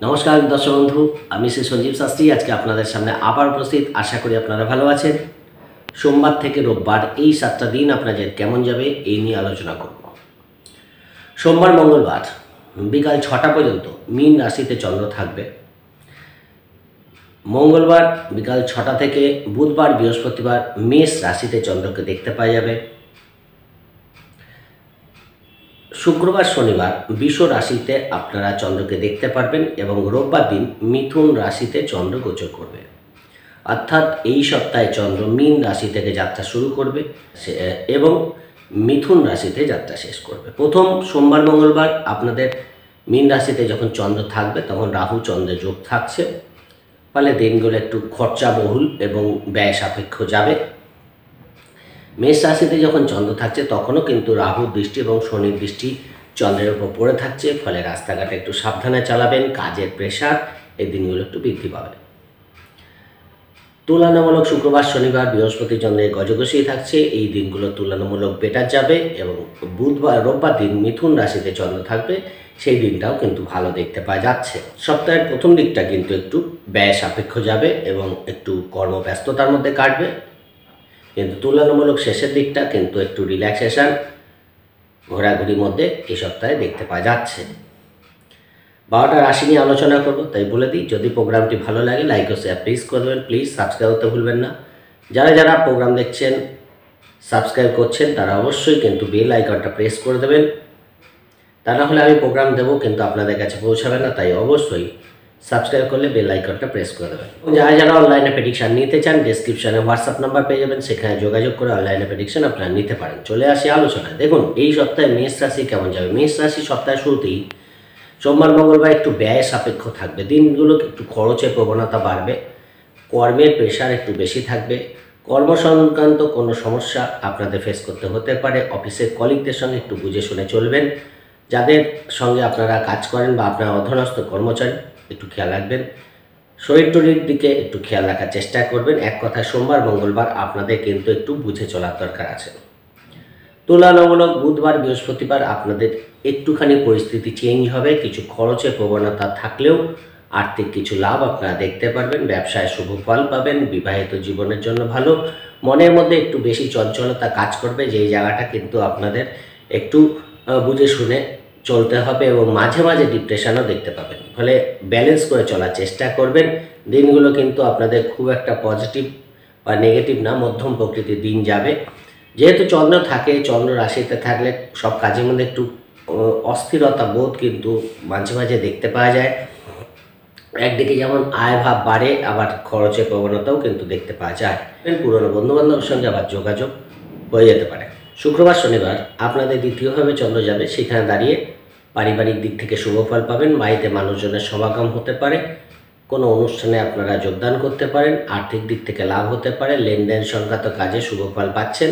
নমস্কার দর্শক বন্ধু, আমি শ্রী সঞ্জীব শাস্ত্রী। আজকে আপনাদের সামনে আবার উপস্থিত। আশা করি আপনারা ভালো আছেন। সোমবার থেকে রোববার এই 7টা দিন আপনাদের কেমন যাবে এই নিয়ে আলোচনা করব। সোমবার মঙ্গলবার বিকাল 6টা পর্যন্ত মীন রাশিতে চন্দ্র থাকবে। মঙ্গলবার বিকাল 6টা থেকে বুধবার বৃহস্পতিবার মেষ রাশিতে চন্দ্রকে দেখতে পাওয়া যাবে। শুক্রবার শনিবার বৃষ রাশিতে আপনারা চন্দ্রকে দেখতে পারবেন এবং রোববার দিন মিথুন রাশিতে চন্দ্র গোচর করবে। অর্থাৎ এই সপ্তাহে চন্দ্র মীন রাশি থেকে যাত্রা শুরু করবে এবং মিথুন রাশিতে যাত্রা শেষ করবে। প্রথম সোমবার মঙ্গলবার আপনাদের মীন রাশিতে যখন চন্দ্র থাকবে তখন রাহু চন্দ্রের যোগ থাকছে, ফলে দিনগুলো একটু খরচাবহুল এবং ব্যয় সাপেক্ষ যাবে। মেষ রাশিতে যখন চন্দ্র থাকছে তখনও কিন্তু রাহুর দৃষ্টি এবং শনির দৃষ্টি চন্দ্রের উপর পড়ে থাকছে, ফলে রাস্তাঘাটে একটু সাবধানে চালাবেন। কাজের প্রেশার এই দিনগুলো একটু বৃদ্ধি পাবে। তুলনামূলক শুক্রবার শনিবার বৃহস্পতি চন্দ্রের গজগসিয়ে থাকছে, এই দিনগুলো তুলনামূলক বেটার যাবে এবং বুধবার রোববার দিন মিথুন রাশিতে চন্দ্র থাকবে, সেই দিনটাও কিন্তু ভালো দেখতে পাওয়া যাচ্ছে। সপ্তাহের প্রথম দিকটা কিন্তু একটু ব্যয় সাপেক্ষ যাবে এবং একটু কর্মব্যস্ততার মধ্যে কাটবে, কিন্তু তুলনামূলক শেষের দিকটা কিন্তু একটু রিল্যাক্সেশন ঘোরাঘুরির মধ্যে এই সপ্তাহে দেখতে পাওয়া যাচ্ছে। 12টা রাশি নিয়ে আলোচনা করব, তাই বলে দিই, যদি প্রোগ্রামটি ভালো লাগে লাইক ও শেয়ার প্লিজ করে দেবেন। প্লিজ সাবস্ক্রাইব করতে ভুলবেন না। যারা যারা প্রোগ্রাম দেখছেন সাবস্ক্রাইব করছেন তারা অবশ্যই কিন্তু বেল আইকনটা প্রেস করে দেবেন। তা না হলে আমি প্রোগ্রাম দেবো কিন্তু আপনাদের কাছে পৌঁছাবে না, তাই অবশ্যই সাবস্ক্রাইব করলে বেল আইকনটা প্রেস করে দেবেন। যারা যারা অনলাইনে প্রেডিকশান নিতে চান ডেসক্রিপশানে হোয়াটসঅ্যাপ নাম্বার পেয়ে যাবেন, সেখানে যোগাযোগ করে অনলাইনে প্রেডিকশান আপনারা নিতে পারেন। চলে আসি আলোচনায়। দেখুন এই সপ্তাহে মেষ রাশি কেমন যাবে। মেষ রাশি সপ্তাহের শুরুতেই সোমবার মঙ্গলবার একটু ব্যয় সাপেক্ষ থাকবে, দিনগুলো একটু খরচের প্রবণতা বাড়বে, কর্মের প্রেশার একটু বেশি থাকবে, কর্ম সংক্রান্ত কোনো সমস্যা আপনাদের ফেস করতে হতে পারে। অফিসের কলিগদের সঙ্গে একটু বুঝে শুনে চলবেন। যাদের সঙ্গে আপনারা কাজ করেন বা আপনার অধীনস্থ কর্মচারী একটু খেয়াল রাখবেন। শরীর টরির দিকে একটু খেয়াল রাখার চেষ্টা করবেন। এক কথায় সোমবার মঙ্গলবার আপনাদের কিন্তু একটু বুঝে চলার দরকার আছে। তুলনামূলক বুধবার বৃহস্পতিবার আপনাদের একটুখানি পরিস্থিতি চেঞ্জ হবে, কিছু খরচের প্রবণতা থাকলেও আর্থিক কিছু লাভ আপনারা দেখতে পারবেন। ব্যবসায় শুভ ফল পাবেন। বিবাহিত জীবনের জন্য ভালো। মনের মধ্যে একটু বেশি চঞ্চলতা কাজ করবে, যেই জায়গাটা কিন্তু আপনাদের একটু বুঝে শুনে চলতে হবে এবং মাঝে মাঝে ডিপ্রেশনও দেখতে পাবেন, ফলে ব্যালেন্স করে চলার চেষ্টা করবেন। দিনগুলো কিন্তু আপনাদের খুব একটা পজিটিভ বা নেগেটিভ না, মধ্যম প্রকৃতির দিন যাবে। যেহেতু চন্দ্র থাকে, চন্দ্র রাশিতে থাকলে সব কাজের মধ্যে একটু অস্থিরতা বোধ কিন্তু মাঝে মাঝে দেখতে পাওয়া যায়। একদিকে যেমন আয় ভাব বাড়ে, আবার খরচের প্রবণতাও কিন্তু দেখতে পাওয়া যায়। পুরনো বন্ধুবান্ধবের সঙ্গে আবার যোগাযোগ হয়ে যেতে পারে। শুক্রবার শনিবার আপনাদের দ্বিতীয়ভাবে চন্দ্র যাবে, সেখানে দাঁড়িয়ে পারিবারিক দিক থেকে শুভ ফল পাবেন। বাড়িতে মানুষজনের সমাগম হতে পারে, কোনো অনুষ্ঠানে আপনারা যোগদান করতে পারেন। আর্থিক দিক থেকে লাভ হতে পারে। লেনদেন সংক্রান্ত কাজে শুভ ফল পাচ্ছেন।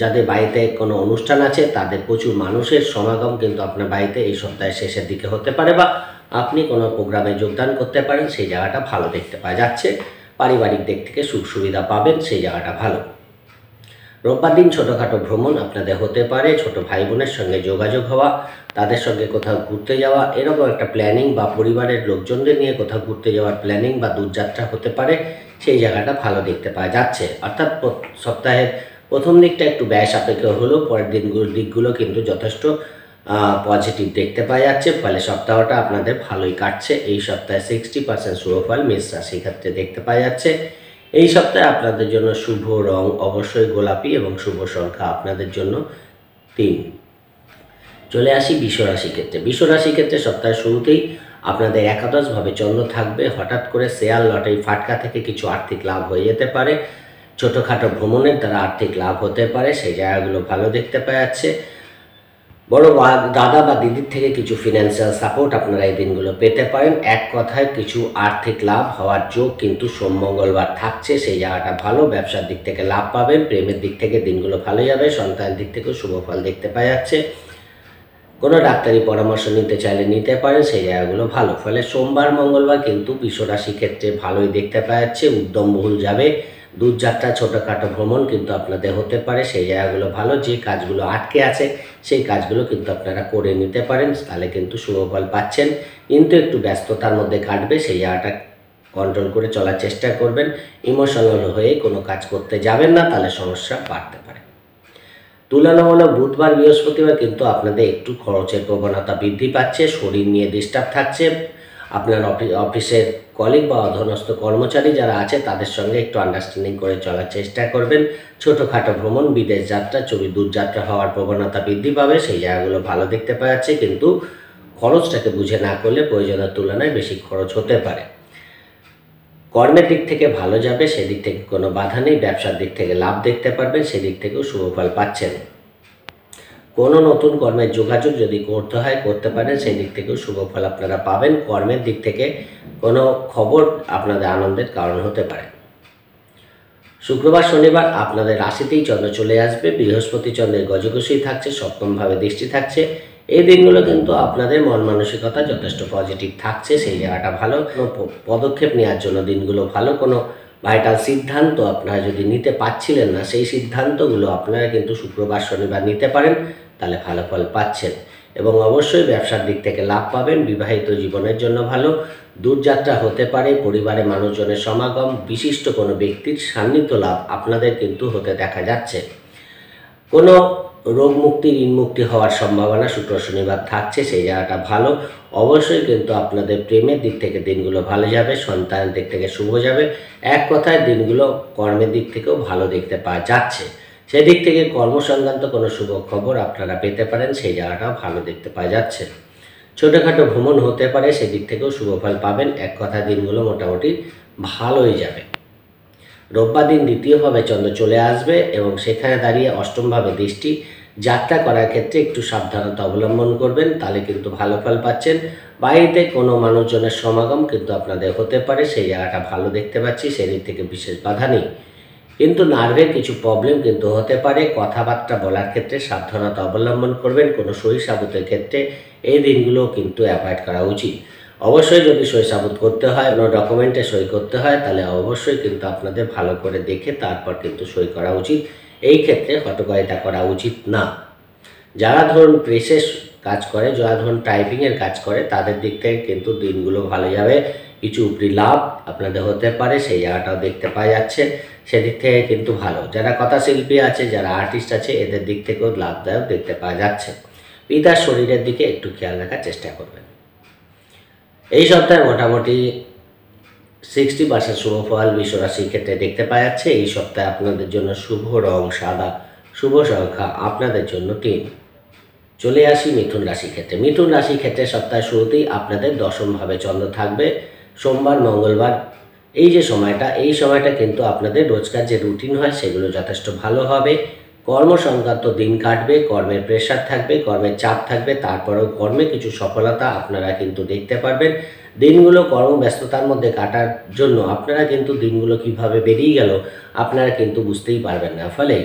যাদের বাড়িতে কোনো অনুষ্ঠান আছে তাদের প্রচুর মানুষের সমাগম কিন্তু আপনার বাড়িতে এই সপ্তাহের শেষের দিকে হতে পারে, বা আপনি কোনো প্রোগ্রামে যোগদান করতে পারেন, সেই জায়গাটা ভালো দেখতে পাওয়া যাচ্ছে। পারিবারিক দিক থেকে সুখ সুবিধা পাবেন, সেই জায়গাটা ভালো। রোববার দিন ছোটোখাটো ভ্রমণ আপনাদের হতে পারে। ছোট ভাই বোনের সঙ্গে যোগাযোগ হওয়া, তাদের সঙ্গে কোথাও ঘুরতে যাওয়া, এরকম একটা প্ল্যানিং, বা পরিবারের লোকজনদের নিয়ে কোথাও ঘুরতে যাওয়ার প্ল্যানিং বা দূরযাত্রা হতে পারে, সেই জায়গাটা ভালো দেখতে পাওয়া যাচ্ছে। অর্থাৎ সপ্তাহের প্রথম দিকটা একটু ব্যয় সাপেক্ষ হলেও পরের দিকগুলো কিন্তু যথেষ্ট পজিটিভ দেখতে পাওয়া যাচ্ছে, ফলে সপ্তাহটা আপনাদের ভালোই কাটছে। এই সপ্তাহে 60% শুভফল মেষ রাশির ক্ষেত্রে দেখতে পাওয়া যাচ্ছে। এই সপ্তাহে আপনাদের জন্য শুভ রং অবশ্যই গোলাপি এবং শুভ সংখ্যা আপনাদের জন্য 3। চলে আসি বৃষ রাশি ক্ষেত্রে। বৃষ রাশি ক্ষেত্রে সপ্তাহের শুরুতেই আপনাদের একাদশভাবে চন্দ্র থাকবে। হঠাৎ করে শেয়ার লটারি ফাটকা থেকে কিছু আর্থিক লাভ হয়ে যেতে পারে। ছোটোখাটো ভ্রমণের দ্বারা আর্থিক লাভ হতে পারে, সেই জায়গাগুলো ভালো দেখতে পাওয়া যাচ্ছে। বড় দাদা বা দিদির থেকে কিছু ফিনান্সিয়াল সাপোর্ট আপনারা এই দিনগুলো পেতে পারেন। এক কথায় কিছু আর্থিক লাভ হওয়ার যোগ কিন্তু সোম মঙ্গলবার থাকছে, সেই জায়গাটা ভালো। ব্যবসার দিক থেকে লাভ পাবেন। প্রেমের দিক থেকে দিনগুলো ভালো যাবে। সন্তানের দিক থেকেও শুভ ফল দেখতে পাওয়া যাচ্ছে। কোনো ডাক্তারি পরামর্শ নিতে চাইলে নিতে পারেন, সেই জায়গাগুলো ভালো। ফলে সোমবার মঙ্গলবার কিন্তু বৃষ রাশি ক্ষেত্রে ভালোই দেখতে পাওয়া যাচ্ছে। উদ্যমবহুল যাবে। দূরযাত্রা ছোটোখাটো ভ্রমণ কিন্তু আপনাদের হতে পারে, সেই জায়গাগুলো ভালো। যে কাজগুলো আটকে আছে সেই কাজগুলো কিন্তু আপনারা করে নিতে পারেন, তাহলে কিন্তু শুভ ফল পাচ্ছেন। কিন্তু একটু ব্যস্ততার মধ্যে কাটবে, সেই জায়গাটা কন্ট্রোল করে চলার চেষ্টা করবেন। ইমোশনাল হয়ে কোনো কাজ করতে যাবেন না, তাহলে সমস্যা বাড়তে পারে। তুলনামূলক বুধবার বৃহস্পতিবার কিন্তু আপনাদের একটু খরচের প্রবণতা বৃদ্ধি পাচ্ছে, শরীর নিয়ে ডিস্টার্ব থাকছে। আপনার অফিসের কলিগ বা অধীনস্থ কর্মচারী যারা আছে তাদের সঙ্গে একটু আন্ডারস্ট্যান্ডিং করে চলার চেষ্টা করবেন। ছোটোখাটো ভ্রমণ, বিদেশ যাত্রা, দূরযাত্রা হওয়ার প্রবণতা বৃদ্ধি পাবে, সেই জায়গাগুলো ভালো দেখতে পাওয়া যাচ্ছে। কিন্তু খরচটাকে বুঝে না করলে প্রয়োজনের তুলনায় বেশি খরচ হতে পারে। কর্মের দিক থেকে ভালো যাবে, সেদিক থেকে কোনো বাধা নেই। ব্যবসার দিক থেকে লাভ দেখতে পারবেন, সেদিক থেকেও শুভ ফল পাচ্ছেন। কোনো নতুন কর্মের যোগাযোগ যদি করতে হয় করতে পারেন, সেই দিক থেকেও শুভ ফল আপনারা পাবেন। কর্মের দিক থেকে কোনো খবর আপনাদের আনন্দের কারণ হতে পারে। শুক্রবার শনিবার আপনাদের রাশিতেই চন্দ্র চলে আসবে, বৃহস্পতি চন্দ্রের গজগোষেই থাকছে, সপ্তমভাবে দৃষ্টি থাকছে। এই দিনগুলো কিন্তু আপনাদের মন মানসিকতা যথেষ্ট পজিটিভ থাকছে, সেই জায়গাটা ভালো। কোনো পদক্ষেপ নেওয়ার জন্য দিনগুলো ভালো। কোনো ভাইটাল সিদ্ধান্ত আপনারা যদি নিতে পারছিলেন না, সেই সিদ্ধান্তগুলো আপনারা কিন্তু শুক্রবার শনিবার নিতে পারেন, তাহলে ভালো ফল পাচ্ছেন। এবং অবশ্যই ব্যবসার দিক থেকে লাভ পাবেন। বিবাহিত জীবনের জন্য ভালো। দূরযাত্রা হতে পারে, পরিবারে মানুষজনের সমাগম, বিশিষ্ট কোনো ব্যক্তির সান্নিধ্য লাভ আপনাদের কিন্তু হতে দেখা যাচ্ছে। কোনো রোগ মুক্তি, ঋণ মুক্তি হওয়ার সম্ভাবনা শুক্র শনিবার থাকছে, সেই জায়গাটা ভালো। অবশ্যই কিন্তু আপনাদের প্রেমের দিক থেকে দিনগুলো ভালো যাবে, সন্তানের দিক থেকে শুভ যাবে। এক কথায় দিনগুলো কর্মের দিক থেকেও ভালো দেখতে পাওয়া যাচ্ছে। সেদিক থেকে কর্মসংক্রান্ত কোনো শুভ খবর আপনারা পেতে পারেন, সেই জায়গাটাও ভালো দেখতে পাওয়া যাচ্ছে। ছোটোখাটো ভ্রমণ হতে পারে, সেদিক থেকেও শুভ ফল পাবেন। এক কথা দিনগুলো মোটামুটি ভালোই যাবে। রোববার দিন দ্বিতীয়ভাবে চন্দ্র চলে আসবে এবং সেখানে দাঁড়িয়ে অষ্টমভাবে দৃষ্টি। যাত্রা করার ক্ষেত্রে একটু সাবধানতা অবলম্বন করবেন, তাহলে কিন্তু ভালো ফল পাচ্ছেন। বাড়িতে কোনো মানুষজনের সমাগম কিন্তু আপনাদের হতে পারে, সেই জায়গাটা ভালো দেখতে পাচ্ছি, সেদিক থেকে বিশেষ বাধা নেই। কিন্তু নার্ভের কিছু প্রবলেম কিন্তু হতে পারে। কথাবার্তা বলার ক্ষেত্রে সাবধানতা অবলম্বন করবেন। কোনো সই সাবুতের ক্ষেত্রে এই দিনগুলো কিন্তু অ্যাভয়েড করা উচিত। অবশ্যই যদি সই সাবুত করতে হয়, কোনো ডকুমেন্টে সই করতে হয়, তাহলে অবশ্যই কিন্তু আপনাদের ভালো করে দেখে তারপর কিন্তু সই করা উচিত। এই ক্ষেত্রে হটকারিতা করা উচিত না। যারা ধরুন প্রেসের কাজ করে, যারা ধরুন টাইপিংয়ের কাজ করে, তাদের দিক থেকে কিন্তু দিনগুলো ভালো যাবে। কিছু উপরি লাভ আপনাদের হতে পারে, সেই জায়গাটাও দেখতে পাওয়া যাচ্ছে, সেদিক থেকে কিন্তু ভালো। যারা কথাশিল্পী আছে, যারা আর্টিস্ট আছে, এদের দিক থেকেও লাভদায়ক দেখতে পাওয়া যাচ্ছে। পিতার শরীরের দিকে একটু খেয়াল রাখার চেষ্টা করবেন। এই সপ্তাহে মোটামুটি 60% শুভ ফল বিশ্বরাশির ক্ষেত্রে দেখতে পাওয়া যাচ্ছে। এই সপ্তাহে আপনাদের জন্য শুভ রং সাদা, শুভ সংখ্যা আপনাদের জন্য 3। চলে আসি মিথুন রাশির ক্ষেত্রে। মিথুন রাশির ক্ষেত্রে সপ্তাহের শুরুতেই আপনাদের দশমভাবে চন্দ্র থাকবে। সোমবার মঙ্গলবার এই সময়টা কিন্তু আপনাদের রোজকার যে রুটিন হয় সেগুলো যথেষ্ট ভালো হবে। কর্মসংক্রান্ত দিন কাটবে, কর্মের প্রেশার থাকবে, কর্মের চাপ থাকবে, তারপরেও কর্মে কিছু সফলতা আপনারা কিন্তু দেখতে পারবেন। দিনগুলো কর্মব্যস্ততার মধ্যে কাটার জন্য আপনারা কিন্তু দিনগুলো কিভাবে বেরিয়ে গেল আপনারা কিন্তু বুঝতেই পারবেন না। ফলে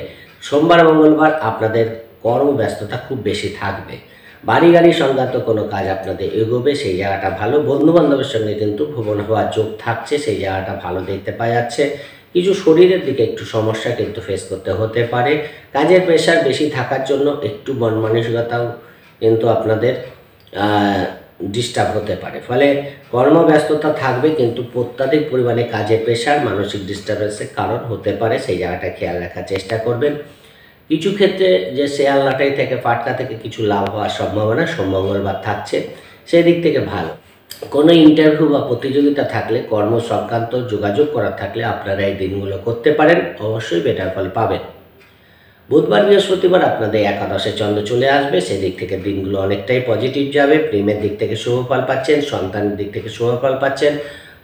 সোমবার মঙ্গলবার আপনাদের কর্মব্যস্ততা খুব বেশি থাকবে। বাড়ি গাড়ি সংক্রান্ত কোনো কাজ আপনাদের এগোবে, সেই জায়গাটা ভালো। বন্ধুবান্ধবের সঙ্গে কিন্তু ভ্রমণ হওয়ার যোগ থাকছে, সেই জায়গাটা ভালো দেখতে পাওয়া যাচ্ছে। কিছু শরীরের দিকে একটু সমস্যা কিন্তু ফেস করতে হতে পারে। কাজের প্রেশার বেশি থাকার জন্য একটু মন মানসিকতাও কিন্তু আপনাদের ডিস্টার্ব হতে পারে। ফলে কর্মব্যস্ততা থাকবে, কিন্তু অত্যাধিক পরিমাণে কাজের প্রেশার মানসিক ডিস্টার্বেন্সের কারণ হতে পারে, সেই জায়গাটা খেয়াল রাখার চেষ্টা করবেন। কিছু ক্ষেত্রে যে শেয়ার লটারি থেকে ফাটকা থেকে কিছু লাভ হওয়ার সম্ভাবনা সোম মঙ্গলবার থাকছে, সেদিক থেকে ভালো। কোনো ইন্টারভিউ বা প্রতিযোগিতা থাকলে, কর্ম সংক্রান্ত যোগাযোগ করার থাকলে আপনারা এই দিনগুলো করতে পারেন, অবশ্যই বেটার ফল পাবেন। বুধবার বৃহস্পতিবার আপনাদের একাদশে চন্দ্র চলে আসবে, সেদিক থেকে দিনগুলো অনেকটাই পজিটিভ যাবে। প্রেমের দিক থেকে শুভ ফল পাচ্ছেন, সন্তানের দিক থেকে শুভ ফল পাচ্ছেন।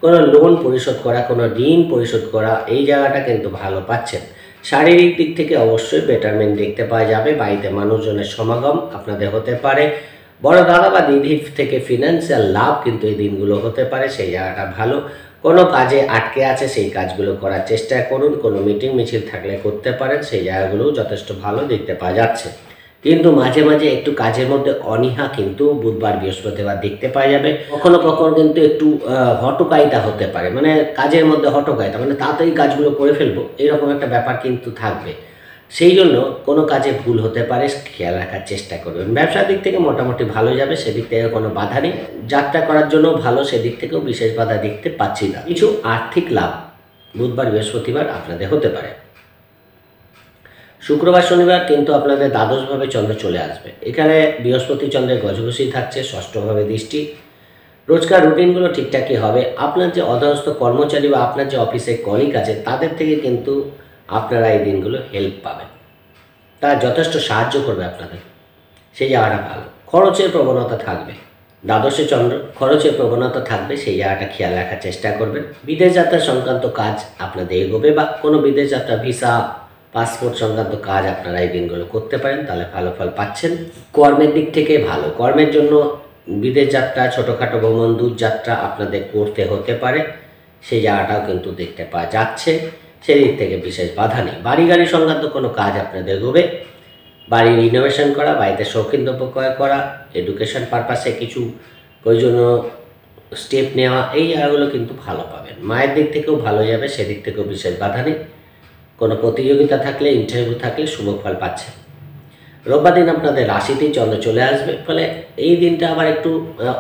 কোনো লোন পরিশোধ করা, কোনো ঋণ পরিশোধ করা, এই জায়গাটা কিন্তু ভালো পাচ্ছেন। শারীরিক দিক থেকে অবশ্যই বেটারমেন্ট দেখতে পাওয়া যাবে। বাড়িতে মানুষজনের সমাগম আপনাদের হতে পারে। বড় দাদা বা দিদির থেকে ফিনান্সিয়াল লাভ কিন্তু এই দিনগুলো হতে পারে, সেই জায়গাটা ভালো। কোনো কাজে আটকে আছে, সেই কাজগুলো করার চেষ্টা করুন। কোনো মিটিং মিছিল থাকলে করতে পারেন, সেই জায়গাগুলোও যথেষ্ট ভালো দেখতে পাওয়া যাচ্ছে। কিন্তু মাঝে মাঝে একটু কাজের মধ্যে অনীহা কিন্তু বুধবার বৃহস্পতিবার দেখতে পাওয়া যাবে। কখনো কখনো কিন্তু একটু হটকারিতা হতে পারে, মানে কাজের মধ্যে হটকারিতা, মানে তাড়াতাড়ি কাজগুলো করে ফেলবো এরকম একটা ব্যাপার কিন্তু থাকবে। সেই জন্য কোনো কাজে ভুল হতে পারে, খেয়াল রাখার চেষ্টা করবেন। ব্যবসার দিক থেকে মোটামুটি ভালো যাবে, সেদিক থেকে কোনো বাধা নেই। যাত্রা করার জন্য ভালো, সেদিক থেকেও বিশেষ বাধা দেখতে পাচ্ছি না। কিছু আর্থিক লাভ বুধবার বৃহস্পতিবার আপনাদের হতে পারে। শুক্রবার শনিবার কিন্তু আপনাদের দ্বাদশভাবে চন্দ্র চলে আসবে। এখানে বৃহস্পতি চন্দ্রের গজঘষি থাকছে, ষষ্ঠভাবে দৃষ্টি। রোজকার রুটিনগুলো ঠিকঠাকই হবে। আপনার যে অধস্তন কর্মচারী বা আপনার যে অফিসে কলিগ আছে তাদের থেকে কিন্তু আপনারা এই দিনগুলো হেল্প পাবেন, তারা যথেষ্ট সাহায্য করবে আপনাদের, সেই জায়গাটা ভালো। খরচের প্রবণতা থাকবে, দ্বাদশে চন্দ্র, খরচের প্রবণতা থাকবে, সেই জায়গাটা খেয়াল রাখার চেষ্টা করবেন। বিদেশ যাত্রা সংক্রান্ত কাজ আপনাদের এগোবে, বা কোনো বিদেশ যাত্রা ভিসা পাসপোর্ট সংক্রান্ত কাজ আপনারা এই দিনগুলো করতে পারেন, তাহলে ভালো ফল পাচ্ছেন। কর্মের দিক থেকে ভালো, কর্মের জন্য বিদেশ যাত্রা, ছোটোখাটো ভ্রমণ, দূর যাত্রা আপনাদের করতে হতে পারে, সেই জায়গাটাও কিন্তু দেখতে পাওয়া যাচ্ছে, সেদিক থেকে বিশেষ বাধা নেই। বাড়ি গাড়ি সংক্রান্ত কোনো কাজ আপনাদের এগোবে, বাড়ি রিনোভেশন করা, বাড়িতে শৌখিন দ্রব্য ক্রয় করা, এডুকেশন পারপাসে কিছু প্রয়োজনীয় স্টেপ নেওয়া, এই জায়গাগুলো কিন্তু ভালো পাবেন। মায়ের দিক থেকেও ভালো যাবে, সেদিক থেকেও বিশেষ বাধা নেই। কোনো প্রতিযোগিতা থাকলে, ইন্টারভিউ থাকলে শুভ ফল পাচ্ছেন। রোববার দিন আপনাদের রাশিতেই চন্দ্র চলে আসবে, ফলে এই দিনটা আবার একটু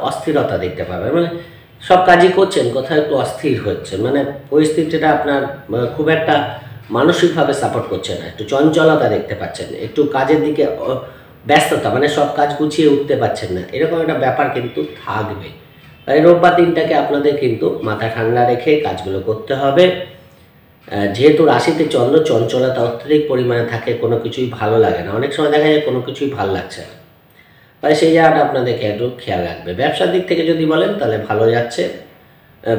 অস্থিরতা দেখতে পাবেন। মানে সব কাজই করছেন, কোথাও একটু অস্থির হচ্ছে, মানে পরিস্থিতিটা আপনার খুব একটা মানসিকভাবে সাপোর্ট করছে না, একটু চঞ্চলতা দেখতে পাচ্ছেন, একটু কাজের দিকে ব্যস্ততা, মানে সব কাজ গুছিয়ে উঠতে পারছেন না, এরকম একটা ব্যাপার কিন্তু থাকবে। তাই রোববার দিনটাকে আপনাদের কিন্তু মাথা ঠান্ডা রেখে কাজগুলো করতে হবে। যেহেতু রাশিতে চন্দ্র, চঞ্চলতা অত্যধিক পরিমাণে থাকে, কোনো কিছুই ভালো লাগে না, অনেক সময় দেখা যায় কোনো কিছুই ভালো লাগছে না, তাই সেই জায়গাটা আপনাদেরকে একটু খেয়াল রাখবে। ব্যবসার দিক থেকে যদি বলেন তাহলে ভালো যাচ্ছে,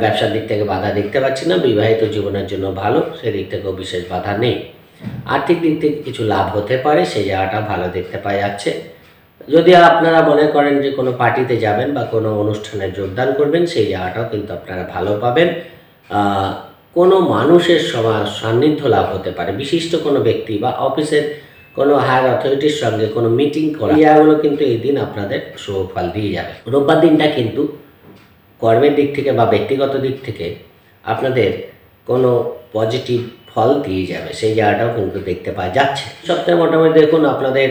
ব্যবসার দিক থেকে বাধা দেখতে পাচ্ছি না। বিবাহিত জীবনের জন্য ভালো, সেদিক থেকেও বিশেষ বাধা নেই। আর্থিক দিক থেকে কিছু লাভ হতে পারে, সেই জায়গাটা ভালো দেখতে পাওয়া যাচ্ছে। যদি আপনারা মনে করেন যে কোনো পার্টিতে যাবেন বা কোনো অনুষ্ঠানে যোগদান করবেন, সেই জায়গাটাও কিন্তু আপনারা ভালো পাবেন। কোনো মানুষের সান্নিধ্য লাভ হতে পারে, বিশিষ্ট কোনো ব্যক্তি বা অফিসের কোনো হায়ার অথরিটির সঙ্গে কোনো মিটিং করা, এই জায়গাগুলো কিন্তু এই দিন আপনাদের শুভ ফল দিয়ে যাবে। রোববার দিনটা কিন্তু কর্মের দিক থেকে বা ব্যক্তিগত দিক থেকে আপনাদের কোনো পজিটিভ ফল দিয়ে যাবে, সেই জায়গাটাও কিন্তু দেখতে পাওয়া যাচ্ছে। সপ্তাহে মোটামুটি দেখুন আপনাদের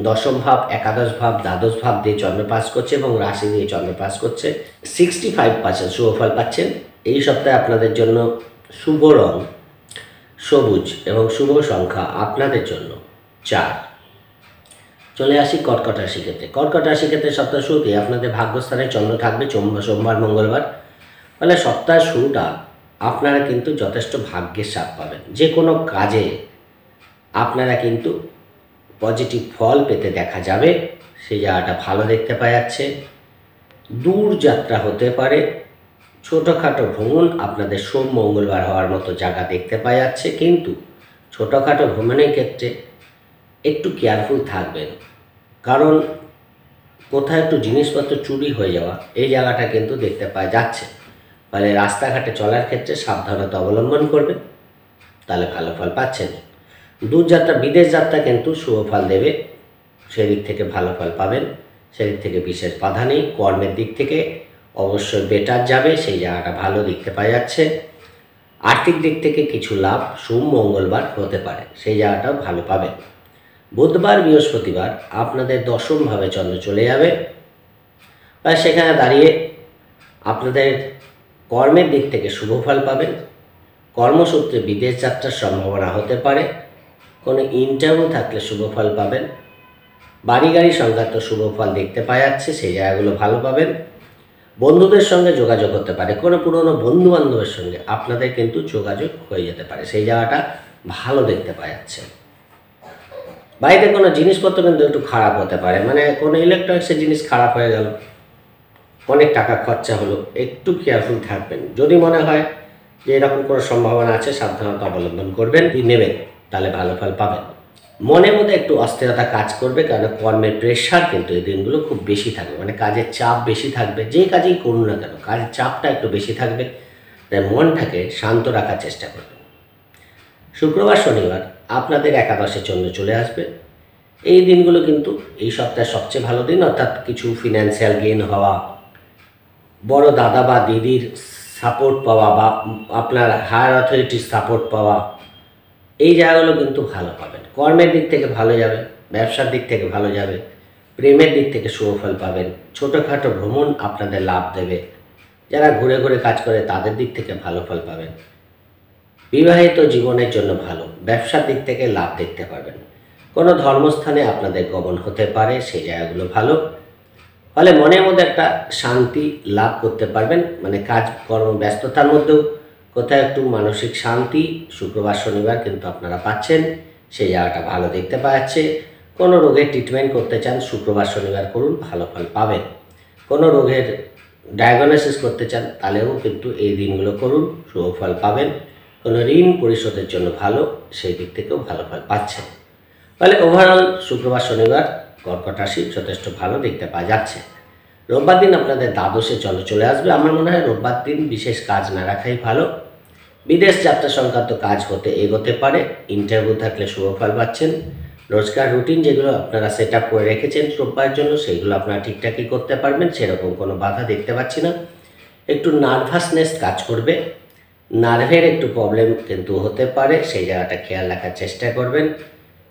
দশম ভাব, একাদশ ভাব, দ্বাদশ ভাব দিয়ে চন্দ্র পাস করছে এবং রাশি দিয়ে চন্দ্র পাস করছে। 65% শুভ ফল পাচ্ছেন। এই সপ্তাহে আপনাদের জন্য শুভ রং সবুজ এবং শুভ সংখ্যা আপনাদের জন্য 4। চলে আসি কর্কট রাশি ক্ষেত্রে। কর্কট রাশি ক্ষেত্রে সপ্তাহ শুরুতে আপনাদের ভাগ্যস্থানে চন্দ্র থাকবে সোমবার মঙ্গলবার, ফলে সপ্তাহের শুরুটা আপনারা কিন্তু যথেষ্ট ভাগ্যের স্বাদ পাবেন। যে কোনো কাজে আপনারা কিন্তু পজিটিভ ফল পেতে দেখা যাবে, সেই জায়গাটা ভালো দেখতে পাওয়া যাচ্ছে। দূর যাত্রা হতে পারে, ছোটোখাটো ভ্রমণ আপনাদের সোম মঙ্গলবার হওয়ার মতো জায়গা দেখতে পাওয়া যাচ্ছে, কিন্তু ছোটোখাটো ভ্রমণের ক্ষেত্রে একটু কেয়ারফুল থাকবেন, কারণ কোথাও একটু জিনিসপত্র চুরি হয়ে যাওয়া, এই জায়গাটা কিন্তু দেখতে পাওয়া যাচ্ছে। ফলে রাস্তাঘাটে চলার ক্ষেত্রে সাবধানতা অবলম্বন করবেন, তাহলে ভালো ফল পাচ্ছেন। দূরযাত্রা, বিদেশ যাত্রা কিন্তু শুভ ফল দেবে, সেদিক থেকে ভালো ফল পাবেন, সেদিক থেকে বিশেষ বাধা নেই। কর্মের দিক থেকে অবশ্যই বেটার যাবে, সেই জায়গাটা ভালো দেখতে পাওয়া যাচ্ছে। আর্থিক দিক থেকে কিছু লাভ সোম মঙ্গলবার হতে পারে, সেই জায়গাটাও ভালো পাবেন। বুধবার বৃহস্পতিবার আপনাদের দশমভাবে চন্দ্র চলে যাবে, আর সেখানে দাঁড়িয়ে আপনাদের কর্মের দিক থেকে শুভ ফল পাবেন। কর্মসূত্রে বিদেশ যাত্রার সম্ভাবনা হতে পারে, কোনো ইন্টারভিউ থাকলে শুভ ফল পাবেন। বাড়ি গাড়ি সংক্রান্ত শুভ ফল দেখতে পাওয়া যাচ্ছে, সেই জায়গাগুলো ভালো পাবেন। বন্ধুদের সঙ্গে যোগাযোগ হতে পারে, কোনো পুরনো বন্ধু বান্ধবের সঙ্গে আপনাদের কিন্তু যোগাযোগ হয়ে যেতে পারে, সেই জায়গাটা ভালো দেখতে পাওয়া যাচ্ছে। বাড়িতে কোনো জিনিসপত্র কিন্তু একটু খারাপ হতে পারে, মানে কোনো ইলেকট্রনিক্সের জিনিস খারাপ হয়ে গেল, অনেক টাকা খরচা হলো, একটু কেয়ারফুল থাকবেন। যদি মনে হয় যে এরকম কোনো সম্ভাবনা আছে, সাবধানতা অবলম্বন করবেন, নেবেন, তাহলে ভালো ফল পাবেন। মনের মধ্যে একটু অস্থিরতা কাজ করবে, কারণ কর্মের প্রেশার কিন্তু এই দিনগুলো খুব বেশি থাকবে, মানে কাজের চাপ বেশি থাকবে। যে কাজেই করুন না কেন, কাজের চাপটা একটু বেশি থাকবে, তাই মনটাকে শান্ত রাখার চেষ্টা করবেন। শুক্রবার শনিবার আপনাদের একাদশে চন্দ্র চলে আসবে, এই দিনগুলো কিন্তু এই সপ্তাহের সবচেয়ে ভালো দিন, অর্থাৎ কিছু ফিনান্সিয়াল গেইন হওয়া, বড় দাদা বা দিদির সাপোর্ট পাওয়া বা আপনার হায়ার অথরিটির সাপোর্ট পাওয়া, এই জায়গাগুলো কিন্তু ভালো পাবেন। কর্মের দিক থেকে ভালো যাবে, ব্যবসার দিক থেকে ভালো যাবে, প্রেমের দিক থেকে শুভফল পাবেন, ছোটোখাটো ভ্রমণ আপনাদের লাভ দেবে, যারা ঘুরে ঘুরে কাজ করে তাদের দিক থেকে ভালো ফল পাবেন, বিবাহিত জীবনের জন্য ভালো, ব্যবসার দিক থেকে লাভ দেখতে পারবেন, কোনো ধর্মস্থানে আপনাদের গমন হতে পারে, সেই জায়গাগুলো ভালো। ফলে মনের মধ্যে একটা শান্তি লাভ করতে পারবেন, মানে কাজকর্ম ব্যস্ততার মধ্যেও কোথাও একটু মানসিক শান্তি শুক্রবার শনিবার কিন্তু আপনারা পাচ্ছেন, সেই জায়গাটা ভালো দেখতে পাওয়া যাচ্ছে। কোনো রোগের ট্রিটমেন্ট করতে চান শুক্রবার শনিবার করুন, ভালো ফল পাবেন। কোনো রোগের ডায়াগনোসিস করতে চান তাহলেও কিন্তু এই দিনগুলো করুন, শুভ ফল পাবেন। কোনো ঋণ পরিশোধের জন্য ভালো, সেই দিক থেকেও ভালো ফল পাচ্ছেন। ফলে ওভারঅল শুক্রবার শনিবার কর্কট রাশি যথেষ্ট ভালো দেখতে পাওয়া যাচ্ছে। রোববার দিন আপনাদের দ্বাদশে চন্দ্র চলে আসবে। আমার মনে হয় রোববার দিন বিশেষ কাজ না রাখাই ভালো। বিদেশ যাত্রা সংক্রান্ত কাজ হতে এগোতে পারে, ইন্টারভিউ থাকলে শুভ ফল পাচ্ছেন। রোজকার রুটিন যেগুলো আপনারা সেট আপ করে রেখেছেন রোববারের জন্য, সেইগুলো আপনারা ঠিকঠাকই করতে পারবেন, সেরকম কোনো বাধা দেখতে পাচ্ছি না। একটু নার্ভাসনেস কাজ করবে, নার্ভের একটু প্রবলেম কিন্তু হতে পারে, সেই জায়গাটা খেয়াল রাখার চেষ্টা করবেন।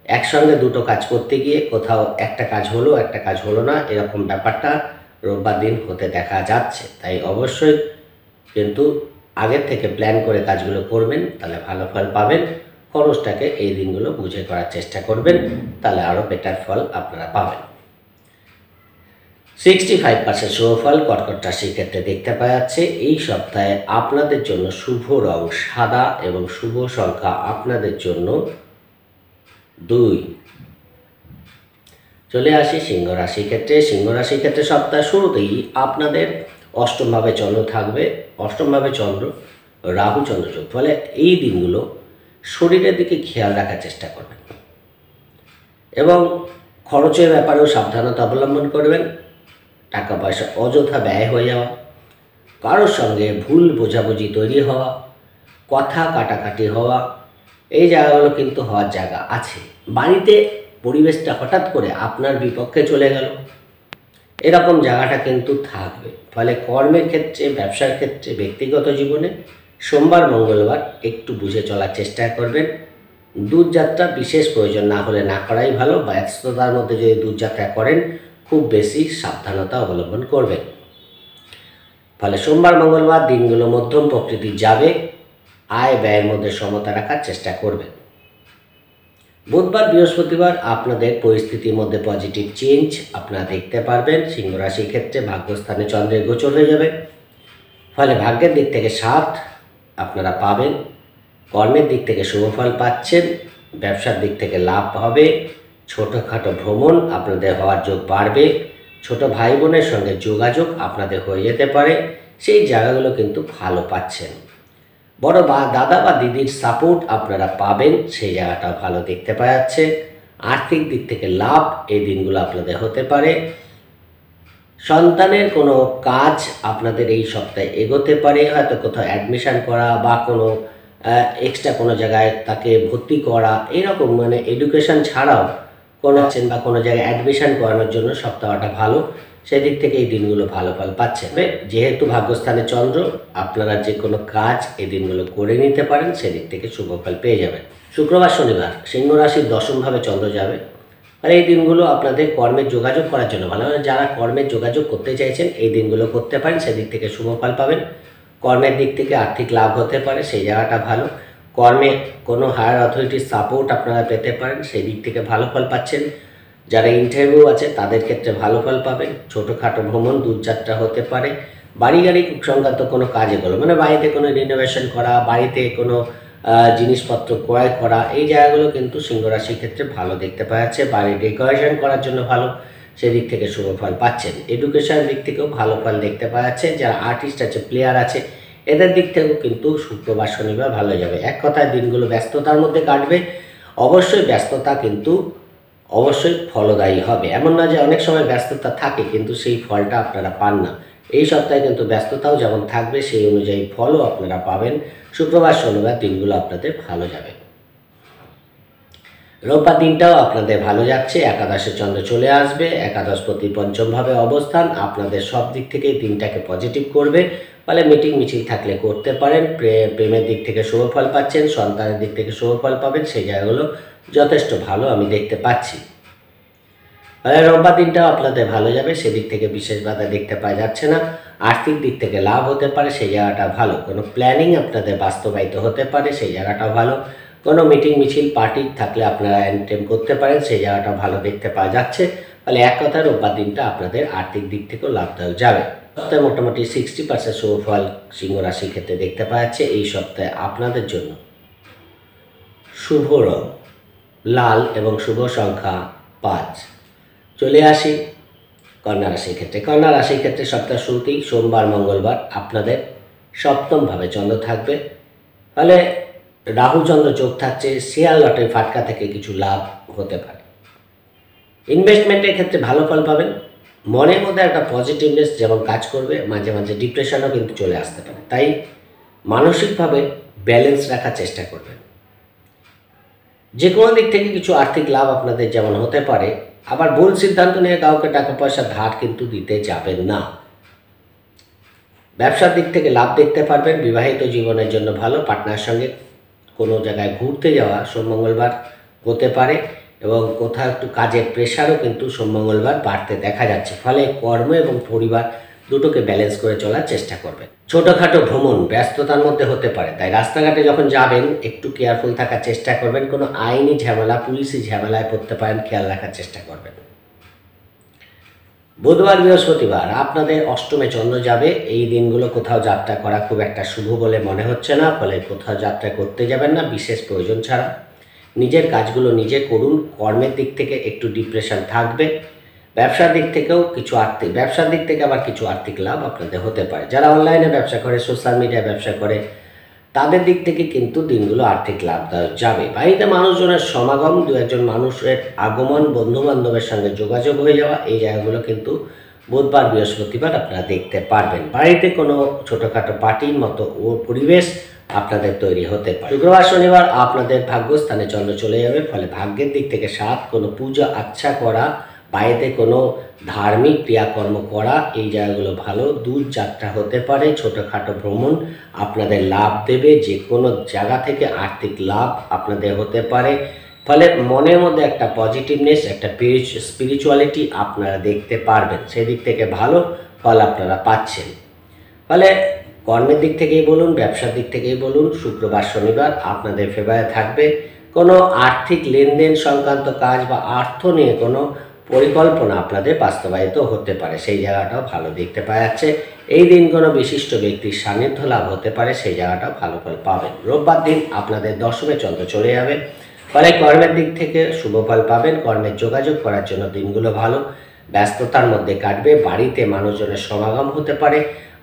একসঙ্গে দুটো কাজ করতে গিয়ে কোথাও একটা কাজ হলো একটা কাজ হলো না, এরকম ব্যাপারটা রোববার দিন হতে দেখা যাচ্ছে। তাই অবশ্যই কিন্তু আগের থেকে প্ল্যান করে কাজগুলো করবেন, তাহলে ভালো ফল পাবেন। খরচটাকে এই দিনগুলো বুঝে করার চেষ্টা করবেন, তাহলে আরও বেটার ফল আপনারা পাবেন। 65% শুভ ফল কর্কট রাশির ক্ষেত্রে দেখতে পাওয়া যাচ্ছে। এই সপ্তাহে আপনাদের জন্য শুভ রং সাদা এবং শুভ সংখ্যা আপনাদের জন্য 2। চলে আসি সিংহ রাশির ক্ষেত্রে। সিংহ রাশির ক্ষেত্রে সপ্তাহের শুরুতেই আপনাদের অষ্টমভাবে চন্দ্র থাকবে, অষ্টমভাবে চন্দ্র রাহু চন্দ্র যোগ। ফলে এই দিনগুলো শরীরের দিকে খেয়াল রাখার চেষ্টা করবেন এবং খরচের ব্যাপারেও সাবধানতা অবলম্বন করবেন। টাকা পয়সা অযথা ব্যয় হয়ে যাওয়া, কারোর সঙ্গে ভুল বোঝাবুঝি তৈরি হওয়া, কথা কাটাকাটি হওয়া, এই জায়গাগুলো কিন্তু হওয়ার জায়গা আছে। বাড়িতে পরিবেশটা হঠাৎ করে আপনার বিপক্ষে চলে গেল, এরকম জায়গাটা কিন্তু থাকবে। ফলে কর্মের ক্ষেত্রে, ব্যবসার ক্ষেত্রে, ব্যক্তিগত জীবনে সোমবার মঙ্গলবার একটু বুঝে চলার চেষ্টা করবেন। দূরযাত্রা বিশেষ প্রয়োজন না হলে না করাই ভালো। ব্যস্ততার মধ্যে যদি দূরযাত্রা করেন খুব বেশি সাবধানতা অবলম্বন করবেন। ফলে সোমবার মঙ্গলবার দিনগুলো মধ্যম প্রকৃতির যাবে, আয় ব্যয়ের মধ্যে সমতা রাখার চেষ্টা করবেন। বুধবার বৃহস্পতিবার আপনাদের পরিস্থিতির মধ্যে পজিটিভ চেঞ্জ আপনারা দেখতে পারবেন। সিংহ রাশির ক্ষেত্রে ভাগ্যস্থানে চন্দ্রের গোচর হয়ে যাবে, ফলে ভাগ্যের দিক থেকে 7 আপনারা পাবেন। কর্মের দিক থেকে শুভফল পাচ্ছেন, ব্যবসার দিক থেকে লাভ হবে, ছোটোখাটো ভ্রমণ আপনাদের হওয়ার যোগ বাড়বে, ছোট ভাই বোনের সঙ্গে যোগাযোগ আপনাদের হয়ে যেতে পারে, সেই জায়গাগুলো কিন্তু ভালো পাচ্ছেন। বড় দাদা বা দিদির সাপোর্ট আপনারা পাবেন, সেই জায়গাটাও ভালো দেখতে পাওয়া যাচ্ছে। আর্থিক দিক থেকে লাভ এই দিনগুলো আপনাদের হতে পারে। সন্তানের কোনো কাজ আপনাদের এই সপ্তাহে এগোতে পারে, হয়তো কোথাও অ্যাডমিশন করা বা কোনো এক্সট্রা কোনো জায়গায় তাকে ভর্তি করা, এরকম মানে এডুকেশন ছাড়াও কোনো আছেন বা কোনো জায়গায় অ্যাডমিশন করানোর জন্য সপ্তাহটা ভালো, সেদিক থেকে এই দিনগুলো ভালো ফল পাচ্ছেন। যেহেতু ভাগ্যস্থানে চন্দ্র, আপনারা যে কোনো কাজ এই দিনগুলো করে নিতে পারেন, সেদিক থেকে শুভ ফল পেয়ে যাবেন। শুক্রবার শনিবার সিংহ রাশির দশমভাবে চন্দ্র যাবে, আর এই দিনগুলো আপনাদের কর্মের যোগাযোগ করার জন্য ভালো। যারা কর্মের যোগাযোগ করতে চাইছেন এই দিনগুলো করতে পারেন, সেদিক থেকে শুভ ফল পাবেন। কর্মের দিক থেকে আর্থিক লাভ হতে পারে, সেই জায়গাটা ভালো। কর্মে কোনো হায়ার অথরিটির সাপোর্ট আপনারা পেতে পারেন, সেই দিক থেকে ভালো ফল পাচ্ছেন। যারা ইন্টারভিউ আছে তাদের ক্ষেত্রে ভালো ফল পাবেন। ছোটোখাটো ভ্রমণ দূরযাত্রা হতে পারে। বাড়ি গাড়ি সংক্রান্ত কোনো কাজে গেলো, মানে বাড়িতে কোনো রিনোভেশন করা, বাড়িতে কোনো জিনিসপত্র ক্রয় করা, এই জায়গাগুলো কিন্তু সিংহ রাশির ক্ষেত্রে ভালো দেখতে পাওয়া যাচ্ছে। বাড়ি ডেকোরেশন করার জন্য ভালো, সেদিক থেকে শুভ ফল পাচ্ছেন। এডুকেশনের দিক থেকেও ভালো ফল দেখতে পাওয়া যাচ্ছে। যারা আর্টিস্ট আছে, প্লেয়ার আছে, এদের দিক থেকেও কিন্তু শুক্রবার শনিবার ভালো যাবে। এক কথায় দিনগুলো ব্যস্ততার মধ্যে কাটবে। অবশ্যই ব্যস্ততা কিন্তু অবশ্যই ফলদায়ী হবে। এমন না যে অনেক সময় ব্যস্ততা থাকে কিন্তু সেই ফলটা আপনারা পান না। এই সপ্তাহে কিন্তু ব্যস্ততাও যেমন থাকবে, সেই অনুযায়ী ফলও আপনারা পাবেন। শুক্রবার শনিবার দিনগুলো আপনাদের ভালো যাবে। রোববার দিনটাও আপনাদের ভালো যাচ্ছে, একাদশে চন্দ্র চলে আসবে, একাদশপতি পঞ্চমভাবে অবস্থান আপনাদের সব দিক থেকেই দিনটাকে পজিটিভ করবে। ফলে মিটিং মিছিল থাকলে করতে পারেন, প্রেমের দিক থেকে শুভ ফল পাচ্ছেন, সন্তানের দিক থেকে শুভ ফল পাবেন, সেই জায়গাগুলো যথেষ্ট ভালো আমি দেখতে পাচ্ছি। রোববার দিনটাও আপনাদের ভালো যাবে, সেদিক থেকে বিশেষ বাধা দেখতে পাওয়া যাচ্ছে না। আর্থিক দিক থেকে লাভ হতে পারে, সেই জায়গাটা ভালো। কোনো প্ল্যানিং আপনাদের বাস্তবায়িত হতে পারে, সেই জায়গাটাও ভালো। কোনো মিটিং মিছিল পার্টি থাকলে আপনারা অ্যাটেন্ড করতে পারেন, সেই জায়গাটা ভালো দেখতে পাওয়া যাচ্ছে। ফলে এক কথায় রোববার দিনটা আপনাদের আর্থিক দিক থেকেও লাভদায়ক যাবে। সপ্তাহে মোটামুটি 60% শুভ ফল সিংহ রাশির ক্ষেত্রে দেখতে পাওয়া যাচ্ছে। এই সপ্তাহে আপনাদের জন্য শুভ রং লাল এবং শুভ সংখ্যা 5। চলে আসি কন্যা রাশির ক্ষেত্রে। কন্যা রাশির ক্ষেত্রে সপ্তাহ শুরুতেই সোমবার মঙ্গলবার আপনাদের সপ্তমভাবে চন্দ্র থাকবে। ফলে রাহু চন্দ্র যোগ থাকছে, শেয়ার লটারি ফাটকা থেকে কিছু লাভ হতে পারে। ইনভেস্টমেন্টের ক্ষেত্রে ভালো ফল পাবেন। মনের মধ্যে একটা পজিটিভনেস যেমন কাজ করবে, মাঝে মাঝে ডিপ্রেশনও কিন্তু চলে আসতে পারে। তাই মানসিকভাবে ব্যালেন্স রাখার চেষ্টা করবেন। যে কোনো দিক থেকে কিছু আর্থিক লাভ আপনাদের যেমন হতে পারে, আবার ভুল সিদ্ধান্ত নিয়ে কাউকে টাকা পয়সা ধার কিন্তু দিতে যাবেন না। ব্যবসার দিক থেকে লাভ দেখতে পারবেন। বিবাহিত জীবনের জন্য ভালো। পার্টনার সঙ্গে কোনো জায়গায় ঘুরতে যাওয়া সোম মঙ্গলবার হতে পারে এবং কোথাও একটু কাজের প্রেশারও কিন্তু সোম মঙ্গলবার বাড়তে দেখা যাচ্ছে। ফলে কর্ম এবং পরিবার দুটোকে ব্যালেন্স করে চলার চেষ্টা করবেন। ছোটোখাটো ভ্রমণ ব্যস্ততার মধ্যে হতে পারে, তাই রাস্তাঘাটে যখন যাবেন একটু কেয়ারফুল থাকার চেষ্টা করবেন। কোনো আইনি ঝামেলা, পুলিশি ঝামেলায় পড়তে পারেন, খেয়াল রাখার চেষ্টা করবেন। বুধবার বৃহস্পতিবার আপনাদের অষ্টমে চন্দ্র যাবে। এই দিনগুলো কোথাও যাত্রা করা খুব একটা শুভ বলে মনে হচ্ছে না। ফলে কোথাও যাত্রা করতে যাবেন না বিশেষ প্রয়োজন ছাড়া। নিজের কাজগুলো নিজে করুন। কর্মের দিক থেকে একটু ডিপ্রেশন থাকবে। ব্যবসার দিক থেকেও ব্যবসার দিক থেকে আবার কিছু আর্থিক লাভ আপনাদের হতে পারে। যারা অনলাইনে ব্যবসা করে, সোশ্যাল মিডিয়ায় ব্যবসা করে, তাদের দিক থেকে কিন্তু দিনগুলো আর্থিক লাভদায়ক যাবে। বাড়িতে মানুষজনের সমাগম, দু একজন মানুষের আগমন, বন্ধুবান্ধবের সঙ্গে যোগাযোগ হয়ে যাওয়া, এই জায়গাগুলো কিন্তু বুধবার বৃহস্পতিবার আপনারা দেখতে পারবেন। বাড়িতে কোনো ছোটোখাটো পার্টির মতো পরিবেশ আপনাদের তৈরি হতে পারে। শুক্রবার শনিবার আপনাদের ভাগ্যস্থানে চন্দ্র চলে যাবে। ফলে ভাগ্যের দিক থেকে কোনো পূজা আচ্ছা করা, বাড়িতে কোনো ধার্মিক ক্রিয়াকর্ম করা, এই জায়গাগুলো ভালো। দূর যাত্রা হতে পারে, ছোটোখাটো ভ্রমণ আপনাদের লাভ দেবে। যে কোনো জায়গা থেকে আর্থিক লাভ আপনাদের হতে পারে। ফলে মনের মধ্যে একটা পজিটিভনেস, একটা স্পিরিচুয়ালিটি আপনারা দেখতে পারবেন। সেদিক থেকে ভালো ফল আপনারা পাচ্ছেন। ফলে কর্মের দিক থেকেই বলুন, ব্যবসার দিক থেকেই বলুন, শুক্রবার শনিবার আপনাদের ফেভারে থাকবে। কোনো আর্থিক লেনদেন সংক্রান্ত কাজ বা অর্থ নিয়ে কোনো পরিকল্পনা আপনাদের বাস্তবায়িত হতে পারে, সেই জায়গাটাও ভালো দেখতে পাওয়া যাচ্ছে। এই দিন কোনো বিশিষ্ট ব্যক্তির সান্নিধ্য লাভ হতে পারে, সেই জায়গাটাও ভালো ফল পাবেন। রোববার দিন আপনাদের দশমে চন্দ্র চলে যাবে। ফলে কর্মের দিক থেকে শুভ ফল পাবেন। কর্মের যোগাযোগ করার জন্য দিনগুলো ভালো। ব্যস্ততার মধ্যে কাটবে। বাড়িতে মানুষজনের সমাগম হতে পারে।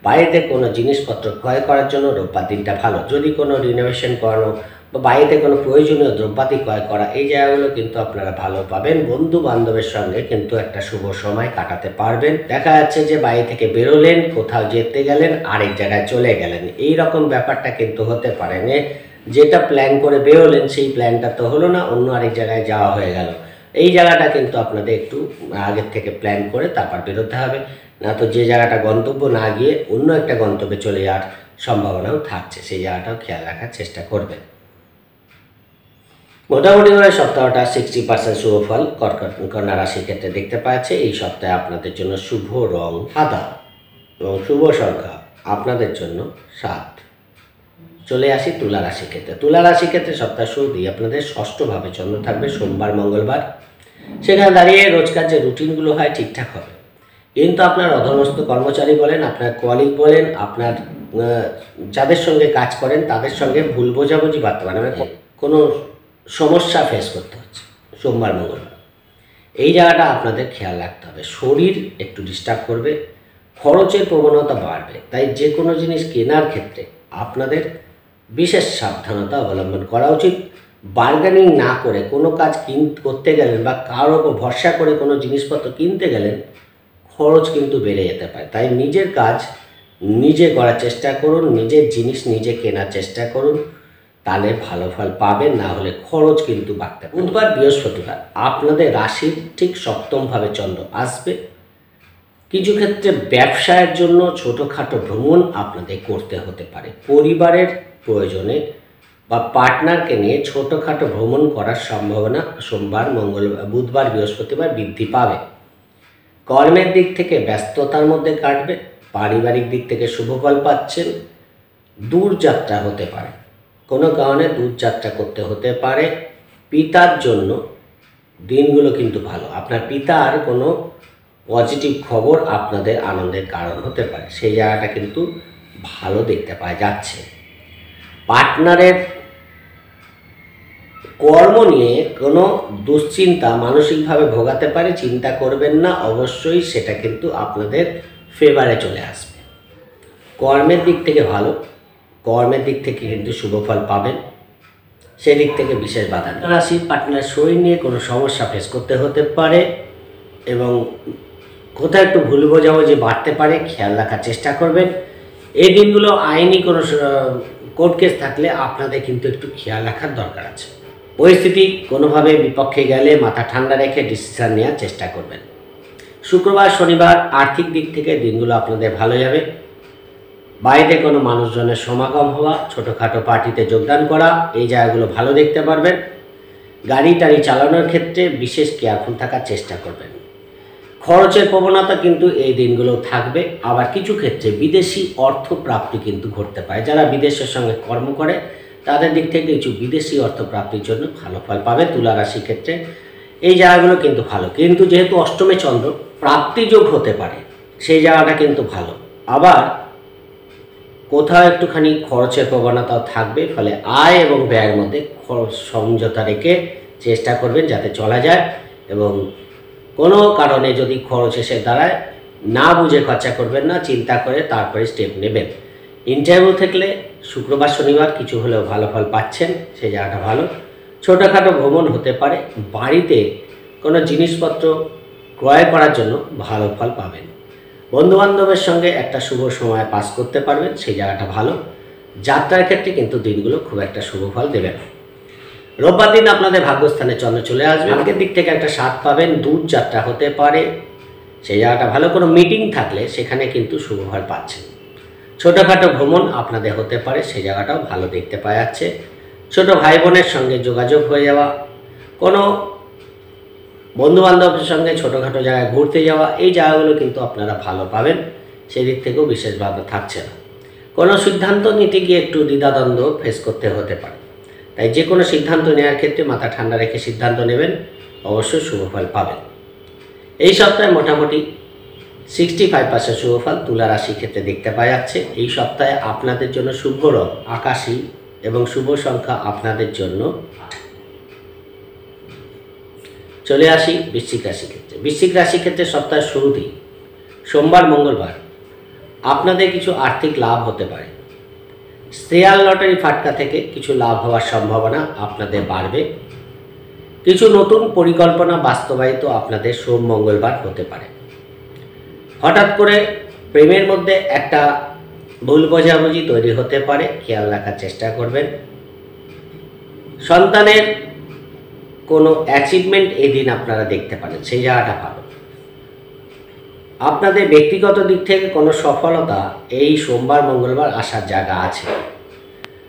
বাড়িতে কোনো জিনিসপত্র ক্রয় করার জন্য রোববার দিনটা ভালো। যদি কোনো রিনোভেশন করানো বা বাড়িতে কোনো প্রয়োজনীয় দ্রব্যাদি ক্রয় করা, এই জায়গাগুলো কিন্তু আপনারা ভালো পাবেন। বন্ধু বান্ধবের সঙ্গে কিন্তু একটা শুভ সময় কাটাতে পারবেন। দেখা যাচ্ছে যে বাড়ি থেকে বেরোলেন, কোথাও যেতে গেলেন, আরেক জায়গায় চলে গেলেন, এই রকম ব্যাপারটা কিন্তু হতে পারে। যেটা প্ল্যান করে বেরোলেন সেই প্ল্যানটা তো হলো না, অন্য আরেক জায়গায় যাওয়া হয়ে গেল। এই জায়গাটা কিন্তু আপনাদের একটু আগের থেকে প্ল্যান করে তারপর বেরোতে হবে। না তো যে জায়গাটা গন্তব্য না গিয়ে অন্য একটা গন্তব্যে চলে যাওয়ার সম্ভাবনাও থাকছে, সেই জায়গাটাও খেয়াল রাখার চেষ্টা করবেন। মোটামুটিভাবে সপ্তাহটা 60% শুভ ফল কন্যা রাশির ক্ষেত্রে দেখতে পাচ্ছে। এই সপ্তাহে আপনাদের জন্য শুভ রং সাদা এবং শুভ সংখ্যা আপনাদের জন্য 7। চলে আসি তুলা রাশির ক্ষেত্রে। তুলা রাশির ক্ষেত্রে সপ্তাহ শুরুতেই আপনাদের ষষ্ঠভাবে চন্দ্র থাকবে সোমবার মঙ্গলবার। সেখানে দাঁড়িয়ে রোজকার যে রুটিনগুলো হয় ঠিকঠাক হবে, কিন্তু আপনার অধমস্থ কর্মচারী বলেন, আপনার কলিগ বলেন, আপনার যাদের সঙ্গে কাজ করেন তাদের সঙ্গে ভুল বোঝাবুঝি বাড়তে পারে, মানে কোনো সমস্যা ফেস করতে হচ্ছে সোমবার মঙ্গলবার। এই জায়গাটা আপনাদের খেয়াল রাখতে হবে। শরীর একটু ডিস্টার্ব করবে, খরচের প্রবণতা বাড়বে। তাই যে কোনো জিনিস কেনার ক্ষেত্রে আপনাদের বিশেষ সাবধানতা অবলম্বন করা উচিত। বার্গেনিং না করে কোনো কাজ করতে গেলেন বা কারোর ওপর ভরসা করে কোনো জিনিসপত্র কিনতে গেলেন, খরচ কিন্তু বেড়ে যেতে পারে। তাই নিজের কাজ নিজে করার চেষ্টা করুন, নিজের জিনিস নিজে কেনার চেষ্টা করুন। তাহলে ভালো ফল পাবেন, না হলে খরচ কিন্তু বাড়তে পারে। বুধবার বৃহস্পতিবার আপনাদের রাশির ঠিক সপ্তমভাবে চন্দ্র আসবে। কিছু ক্ষেত্রে ব্যবসায়ের জন্য ছোটোখাটো ভ্রমণ আপনাদের করতে হতে পারে। পরিবারের প্রয়োজনে বা পার্টনারকে নিয়ে ছোটোখাটো ভ্রমণ করার সম্ভাবনা সোমবার, বুধবার, বৃহস্পতিবার বৃদ্ধি পাবে। কর্মের দিক থেকে ব্যস্ততার মধ্যে কাটবে। পারিবারিক দিক থেকে শুভ ফল পাচ্ছেন। দূরযাত্রা হতে পারে, কোনো কারণে দূরযাত্রা করতে হতে পারে। পিতার জন্য দিনগুলো কিন্তু ভালো। আপনার পিতার কোনো পজিটিভ খবর আপনাদের আনন্দের কারণ হতে পারে, সেই জায়গাটা কিন্তু ভালো দেখতে পাওয়া যাচ্ছে। পার্টনারের কর্ম নিয়ে কোনো দুশ্চিন্তা মানসিকভাবে ভোগাতে পারে, চিন্তা করবেন না, অবশ্যই সেটা কিন্তু আপনাদের ফেভারে চলে আসবে। কর্মের দিক থেকে ভালো, কর্মের দিক থেকে কিন্তু শুভ ফল পাবেন, সেদিক থেকে বিশেষ বাধা নেই। রাশির পার্টনার শরীর নিয়ে কোনো সমস্যা ফেস করতে হতে পারে এবং কোথাও একটু ভুল বোঝাবুঝি বাড়তে পারে, খেয়াল রাখার চেষ্টা করবেন। এই দিনগুলো আইনি কোনো কোর্ট কেস থাকলে আপনাদের কিন্তু একটু খেয়াল রাখার দরকার আছে। পরিস্থিতি কোনোভাবে বিপক্ষে গেলে মাথা ঠান্ডা রেখে ডিসিশন নেওয়ার চেষ্টা করবেন। শুক্রবার শনিবার আর্থিক দিক থেকে দিনগুলো আপনাদের ভালো যাবে। বাইরে কোনো মানুষজনের সমাগম হওয়া, ছোটোখাটো পার্টিতে যোগদান করা, এই জায়গাগুলো ভালো দেখতে পারবেন। গাড়ি টাড়ি চালানোর ক্ষেত্রে বিশেষ কেয়ারফুল থাকার চেষ্টা করবেন। খরচের প্রবণতা কিন্তু এই দিনগুলো থাকবে। আবার কিছু ক্ষেত্রে বিদেশি অর্থ প্রাপ্তি কিন্তু ঘটতে পারে। যারা বিদেশের সঙ্গে কর্ম করে তাদের দিক থেকে কিছু বিদেশি অর্থ প্রাপ্তির জন্য ভালো ফল পাবে। তুলা রাশির ক্ষেত্রে এই জায়গাগুলো কিন্তু ভালো, কিন্তু যেহেতু অষ্টমে চন্দ্র, প্রাপ্তিযোগ হতে পারে, সেই জায়গাটা কিন্তু ভালো। আবার কোথাও একটুখানি খরচের প্রবণতাও থাকবে, ফলে আয় এবং ব্যয়ের মধ্যে খরচ সমঝোতা রেখে চেষ্টা করবেন যাতে চলা যায়। এবং কোনো কারণে যদি খরচ এসে দাঁড়ায়, না বুঝে খরচা করবেন না, চিন্তা করে তারপরে স্টেপ নেবেন। ইন্টারভিউ থাকলে শুক্রবার শনিবার কিছু হলেও ভালো ফল পাচ্ছেন, সেই জায়গাটা ভালো। ছোটোখাটো ভ্রমণ হতে পারে। বাড়িতে কোনো জিনিসপত্র ক্রয় করার জন্য ভালো ফল পাবেন। বন্ধুবান্ধবের সঙ্গে একটা শুভ সময় পাস করতে পারবেন, সেই জায়গাটা ভালো। যাত্রার ক্ষেত্রে কিন্তু দিনগুলো খুব একটা শুভ ফল দেবে না। রোববার দিন আপনাদের ভাগ্যস্থানে চন্দ্র চলে আসবে। আগের দিক থেকে একটা স্বাদ পাবেন। দূর যাত্রা হতে পারে, সেই জায়গাটা ভালো। কোনো মিটিং থাকলে সেখানে কিন্তু শুভ ফল পাচ্ছেন। ছোটোখাটো ভ্রমণ আপনাদের হতে পারে, সেই জায়গাটাও ভালো দেখতে পাওয়া যাচ্ছে। ছোটো ভাই বোনের সঙ্গে যোগাযোগ হয়ে যাওয়া, কোনো বন্ধুবান্ধবের সঙ্গে ছোটোখাটো জায়গায় ঘুরতে যাওয়া, এই জায়গাগুলো কিন্তু আপনারা ভালো পাবেন, সেদিক থেকেও বিশেষভাবে থাকছে না। কোনো সিদ্ধান্ত নিতে গিয়ে একটু দ্বিধাদ্বন্দ্ব ফেস করতে হতে পারে, তাই যে কোনো সিদ্ধান্ত নেওয়ার ক্ষেত্রে মাথা ঠান্ডা রেখে সিদ্ধান্ত নেবেন, অবশ্যই শুভ ফল পাবেন। এই সপ্তাহে মোটামুটি 65% শুভ ফল তুলা রাশির ক্ষেত্রে দেখতে পাওয়া যাচ্ছে। এই সপ্তাহে আপনাদের জন্য শুভ রং আকাশী এবং শুভ সংখ্যা আপনাদের জন্য। চলে আসি বৃশ্চিক রাশির ক্ষেত্রে। বৃশ্চিক রাশির ক্ষেত্রে সপ্তাহের শুরুতেই সোমবার মঙ্গলবার আপনাদের কিছু আর্থিক লাভ হতে পারে। শেয়ার লটারি ফাটকা থেকে কিছু লাভ হওয়ার সম্ভাবনা আপনাদের বাড়বে। কিছু নতুন পরিকল্পনা বাস্তবায়িত আপনাদের সোম মঙ্গলবার হতে পারে। হঠাৎ করে প্রেমের মধ্যে একটা ভুল বোঝাবুঝি তৈরি হতে পারে, খেয়াল রাখার চেষ্টা করবেন। সন্তানের কোনো অ্যাচিভমেন্ট এই দিন আপনারা দেখতে পারেন, সেই জায়গাটা ভালো। আপনাদের ব্যক্তিগত দিক থেকে কোনো সফলতা এই সোমবার মঙ্গলবার আসার জায়গা আছে।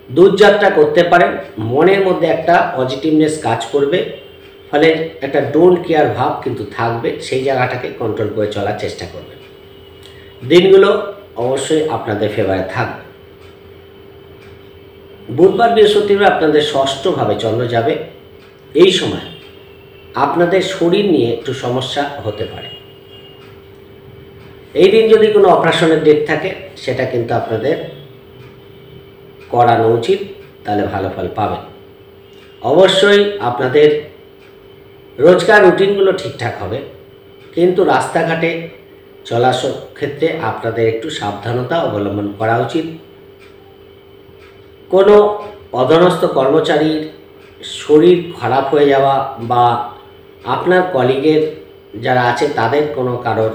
দূরযাত্রা করতে পারেন, মনের মধ্যে একটা পজিটিভনেস কাজ করবে, ফলে একটা ডোন্ট কেয়ার ভাব কিন্তু থাকবে, সেই জায়গাটাকে কন্ট্রোল করে চলার চেষ্টা করবেন। দিনগুলো অবশ্যই আপনাদের ফেভারে থাকবে। বুধবার বৃহস্পতিবার আপনাদের ষষ্ঠভাবে চন্দ্র যাবে। এই সময় আপনাদের শরীর নিয়ে একটু সমস্যা হতে পারে। এই দিন যদি কোনো অপারেশনের ডেট থাকে, সেটা কিন্তু আপনাদের করানো উচিত, তাহলে ভালো ফল পাবেন। অবশ্যই আপনাদের রোজকার রুটিনগুলো ঠিকঠাক হবে, কিন্তু রাস্তাঘাটে চলাচল ক্ষেত্রে আপনাদের একটু সাবধানতা অবলম্বন করা উচিত। কোনো অধস্তন কর্মচারীর শরীর খারাপ হয়ে যাওয়া বা আপনার কলিগের যারা আছে তাদের কোনো কারোর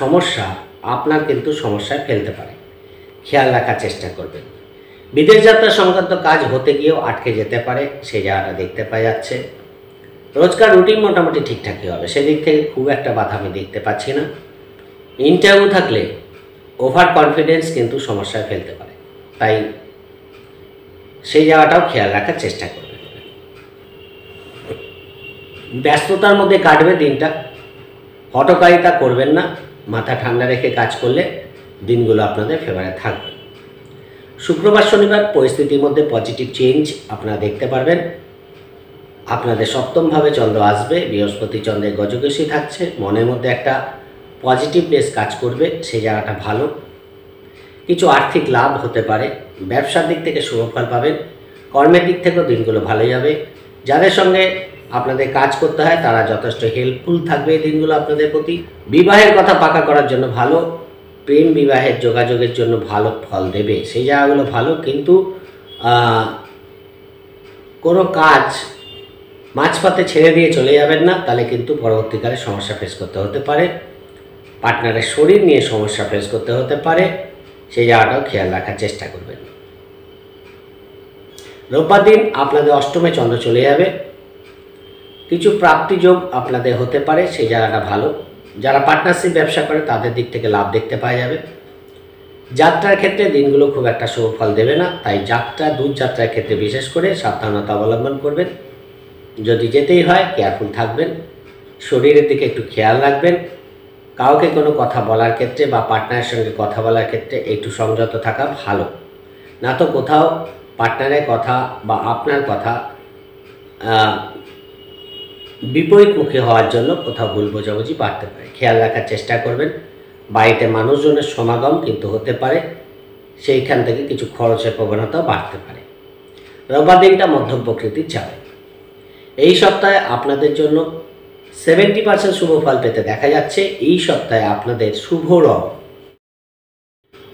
সমস্যা আপনার কিন্তু সমস্যায় ফেলতে পারে, খেয়াল রাখার চেষ্টা করবেন। বিদেশ যাত্রা সংক্রান্ত কাজ হতে গিয়েও আটকে যেতে পারে, সেই জায়গাটা দেখতে পাওয়া যাচ্ছে। রোজকার রুটিন মোটামুটি ঠিকঠাকই হবে, সেদিক থেকে খুব একটা বাধা আমি দেখতে পাচ্ছি না। ইন্টারভিউ থাকলে ওভার কনফিডেন্স কিন্তু সমস্যায় ফেলতে পারে, তাই সেই জায়গাটাও খেয়াল রাখার চেষ্টা করবেন। ব্যস্ততার মধ্যে কাটবে দিনটা, হঠকারিতা করবেন না, মাথা ঠান্ডা রেখে কাজ করলে দিনগুলো আপনাদের ফেভারে থাকবে। শুক্রবার শনিবার পরিস্থিতির মধ্যে পজিটিভ চেঞ্জ আপনারা দেখতে পারবেন। আপনাদের সপ্তমভাবে চন্দ্র আসবে, বৃহস্পতি চন্দ্রের গজকেশী থাকছে, মনের মধ্যে একটা পজিটিভনেস কাজ করবে, সেই জায়গাটা ভালো। কিছু আর্থিক লাভ হতে পারে, ব্যবসার দিক থেকে শুভফল পাবেন, কর্মের দিক থেকেও দিনগুলো ভালো যাবে। যাদের সঙ্গে আপনাদের কাজ করতে হয় তারা যথেষ্ট হেল্পফুল থাকবে এই দিনগুলো আপনাদের প্রতি। বিবাহের কথা পাকা করার জন্য ভালো, প্রেম বিবাহের যোগাযোগের জন্য ভালো ফল দেবে, সেই জায়গাগুলো ভালো। কিন্তু কোনো কাজ মাঝপথে ছেড়ে দিয়ে চলে যাবেন না, তাহলে কিন্তু পরবর্তীকালে সমস্যা ফেস করতে হতে পারে। পার্টনারের শরীর নিয়ে সমস্যা ফেস করতে হতে পারে, সেই জায়গাটাও খেয়াল রাখার চেষ্টা করবেন। রোববার দিন আপনাদের অষ্টমে চন্দ্র চলে যাবে, কিছু প্রাপ্তিযোগ আপনাদের হতে পারে, সেই জায়গাটা ভালো। যারা পার্টনারশিপ ব্যবসা করে তাদের দিক থেকে লাভ দেখতে পাওয়া যাবে। যাত্রার ক্ষেত্রে দিনগুলো খুব একটা শুভ ফল দেবে না, তাই দূর যাত্রার ক্ষেত্রে বিশেষ করে সাবধানতা অবলম্বন করবেন। যদি যেতেই হয় কেয়ারফুল থাকবেন, শরীরের দিকে একটু খেয়াল রাখবেন। কাউকে কোনো কথা বলার ক্ষেত্রে বা পার্টনারের সঙ্গে কথা বলার ক্ষেত্রে একটু সংযত থাকা ভালো, না তো কোথাও পার্টনারের কথা বা আপনার কথা বিপরীতমুখী হওয়ার জন্য কোথাও ভুল বোঝাবুঝি বাড়তে পারে, খেয়াল রাখার চেষ্টা করবেন। বাড়িতে মানুষজনের সমাগম কিন্তু হতে পারে, সেইখান থেকে কিছু খরচের প্রবণতাও বাড়তে পারে। রোববার দিনটা মধ্যম প্রকৃতির যাবে। এই সপ্তাহে আপনাদের জন্য 70% শুভ ফল পেতে দেখা যাচ্ছে। এই সপ্তাহে আপনাদের শুভ রং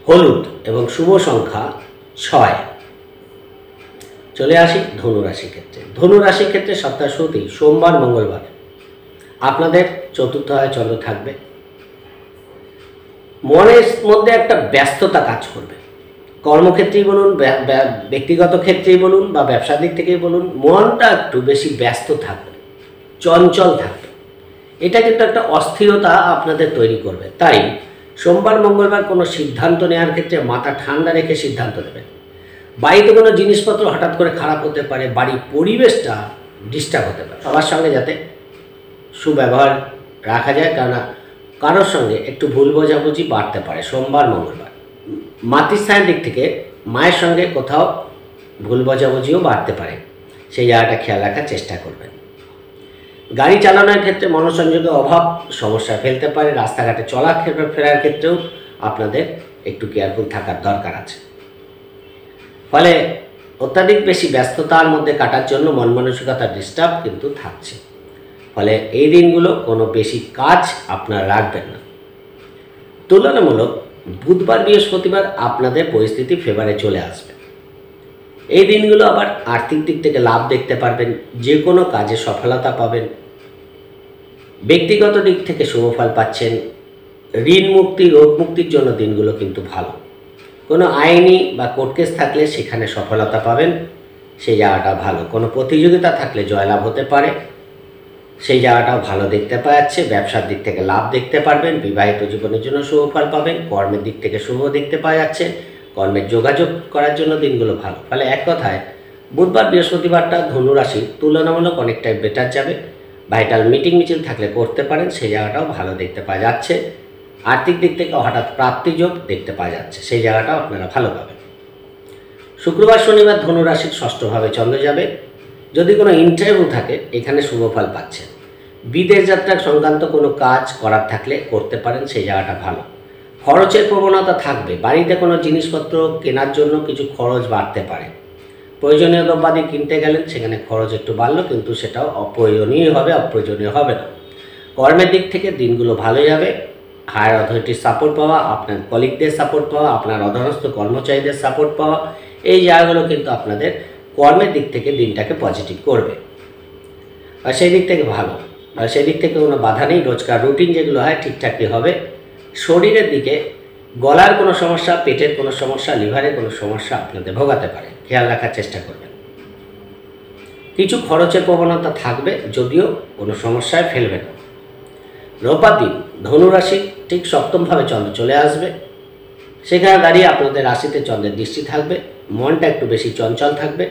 হলুদ এবং শুভ সংখ্যা 6। চলে আসি ধনুরাশির ক্ষেত্রে। ধনুরাশির ক্ষেত্রে সপ্তাহ শুরুতেই সোমবার মঙ্গলবার আপনাদের চতুর্থভাবে চন্দ্র থাকবে। মনের মধ্যে একটা ব্যস্ততা কাজ করবে, কর্মক্ষেত্রেই বলুন, ব্যক্তিগত ক্ষেত্রেই বলুন বা ব্যবসার দিক থেকেই বলুন, মনটা একটু বেশি ব্যস্ত থাকবে, চঞ্চল থাকবে। এটা কিন্তু একটা অস্থিরতা আপনাদের তৈরি করবে। তাই সোমবার মঙ্গলবার কোনো সিদ্ধান্ত নেওয়ার ক্ষেত্রে মাথা ঠান্ডা রেখে সিদ্ধান্ত নেবেন। বাড়িতে কোনো জিনিসপত্র হঠাৎ করে খারাপ হতে পারে, বাড়ির পরিবেশটা ডিস্টার্ব হতে পারে। সবার সঙ্গে যাতে সুব্যবহার রাখা যায়, কেননা কারোর সঙ্গে একটু ভুল বোঝাবুঝি বাড়তে পারে সোমবার মঙ্গলবার। মাতৃস্থানের দিক থেকে মায়ের সঙ্গে কোথাও ভুল বোঝাবুঝিও বাড়তে পারে, সেই জায়গাটা খেয়াল রাখার চেষ্টা করবেন। গাড়ি চালানোর ক্ষেত্রে মনোসংযোগের অভাব সমস্যা ফেলতে পারে। রাস্তাঘাটে ফেরার ক্ষেত্রেও আপনাদের একটু কেয়ারফুল থাকার দরকার আছে। ফলে অত্যাধিক বেশি ব্যস্ততার মধ্যে কাটার জন্য মন মানসিকতা ডিস্টার্ব কিন্তু থাকছে। ফলে এই দিনগুলো কোনো বেশি কাজ আপনারা রাখবেন না। তুলনামূলক বুধবার বৃহস্পতিবার আপনাদের পরিস্থিতি ফেভারে চলে আসবে। এই দিনগুলো আবার আর্থিক দিক থেকে লাভ দেখতে পারবেন, যে কোনো কাজে সফলতা পাবেন, ব্যক্তিগত দিক থেকে শুভফল পাচ্ছেন। ঋণ মুক্তি, রোগ মুক্তির জন্য দিনগুলো কিন্তু ভালো। কোনো আইনি বা কোর্ট কেস থাকলে সেখানে সফলতা পাবেন, সেই জায়গাটা ভালো। কোনো প্রতিযোগিতা থাকলে জয়লাভ হতে পারে, সেই জায়গাটাও ভালো দেখতে পাওয়া যাচ্ছে। ব্যবসার দিক থেকে লাভ দেখতে পারবেন, বিবাহিত জীবনের জন্য শুভফল পাবেন, কর্মের দিক থেকে শুভ দেখতে পাওয়া যাচ্ছে। কর্মের যোগাযোগ করার জন্য দিনগুলো ভালো। ফলে এক কথায় বুধবার বৃহস্পতিবারটা ধনুরাশি তুলনামূলক অনেকটাই বেটার যাবে। ভাইটাল মিটিং মিছিল থাকলে করতে পারেন, সেই জায়গাটাও ভালো দেখতে পাওয়া যাচ্ছে। আর্থিক দিক থেকে হঠাৎ প্রাপ্তিযোগ দেখতে পাওয়া যাচ্ছে, সেই জায়গাটাও আপনারা ভালো পাবেন। শুক্রবার শনিবার ধনুরাশির ষষ্ঠভাবে চন্দ্র যাবে। যদি কোনো ইন্টারভিউ থাকে এখানে শুভফল পাচ্ছেন। বিদেশ যাত্রা সংক্রান্ত কোনো কাজ করার থাকলে করতে পারেন, সেই জায়গাটা ভালো। খরচের প্রবণতা থাকবে, বাড়িতে কোনো জিনিসপত্র কেনার জন্য কিছু খরচ বাড়তে পারে। প্রয়োজনীয় দ্রব্যাদি কিনতে গেলেন, সেখানে খরচ একটু বাড়লো, কিন্তু সেটাও অপ্রয়োজনীয় হবে, অপ্রয়োজনীয় হবে না। কর্মের দিক থেকে দিনগুলো ভালো যাবে। হায়ার অথরিটির সাপোর্ট পাওয়া, আপনার কলিগদের সাপোর্ট পাওয়া, আপনার অধীনস্থ কর্মচারীদের সাপোর্ট পাওয়া, এই জায়গাগুলো কিন্তু আপনাদের কর্মের দিক থেকে দিনটাকে পজিটিভ করবে। আর সেই দিক থেকে ভালো, আর সেই দিক থেকে কোনো বাধা নেই। রোজকার রুটিন যেগুলো হয় ঠিকঠাকই হবে। শরীরের দিকে গলার কোনো সমস্যা, পেটের কোনো সমস্যা, লিভারের কোনো সমস্যা আপনাদের ভোগাতে পারে, খেয়াল রাখার চেষ্টা করবেন। কিছু খরচের প্রবণতা থাকবে, যদিও কোনো সমস্যায় ফেলবে না। রোববার দিন ধনুরাশি ঠিক সপ্তমভাবে চন্দ্র চলে আসবে, সেখানে দাঁড়িয়ে আপনাদের রাশিতে চন্দ্রের দৃষ্টি থাকবে, মনটা একটু বেশি চঞ্চল থাকবে।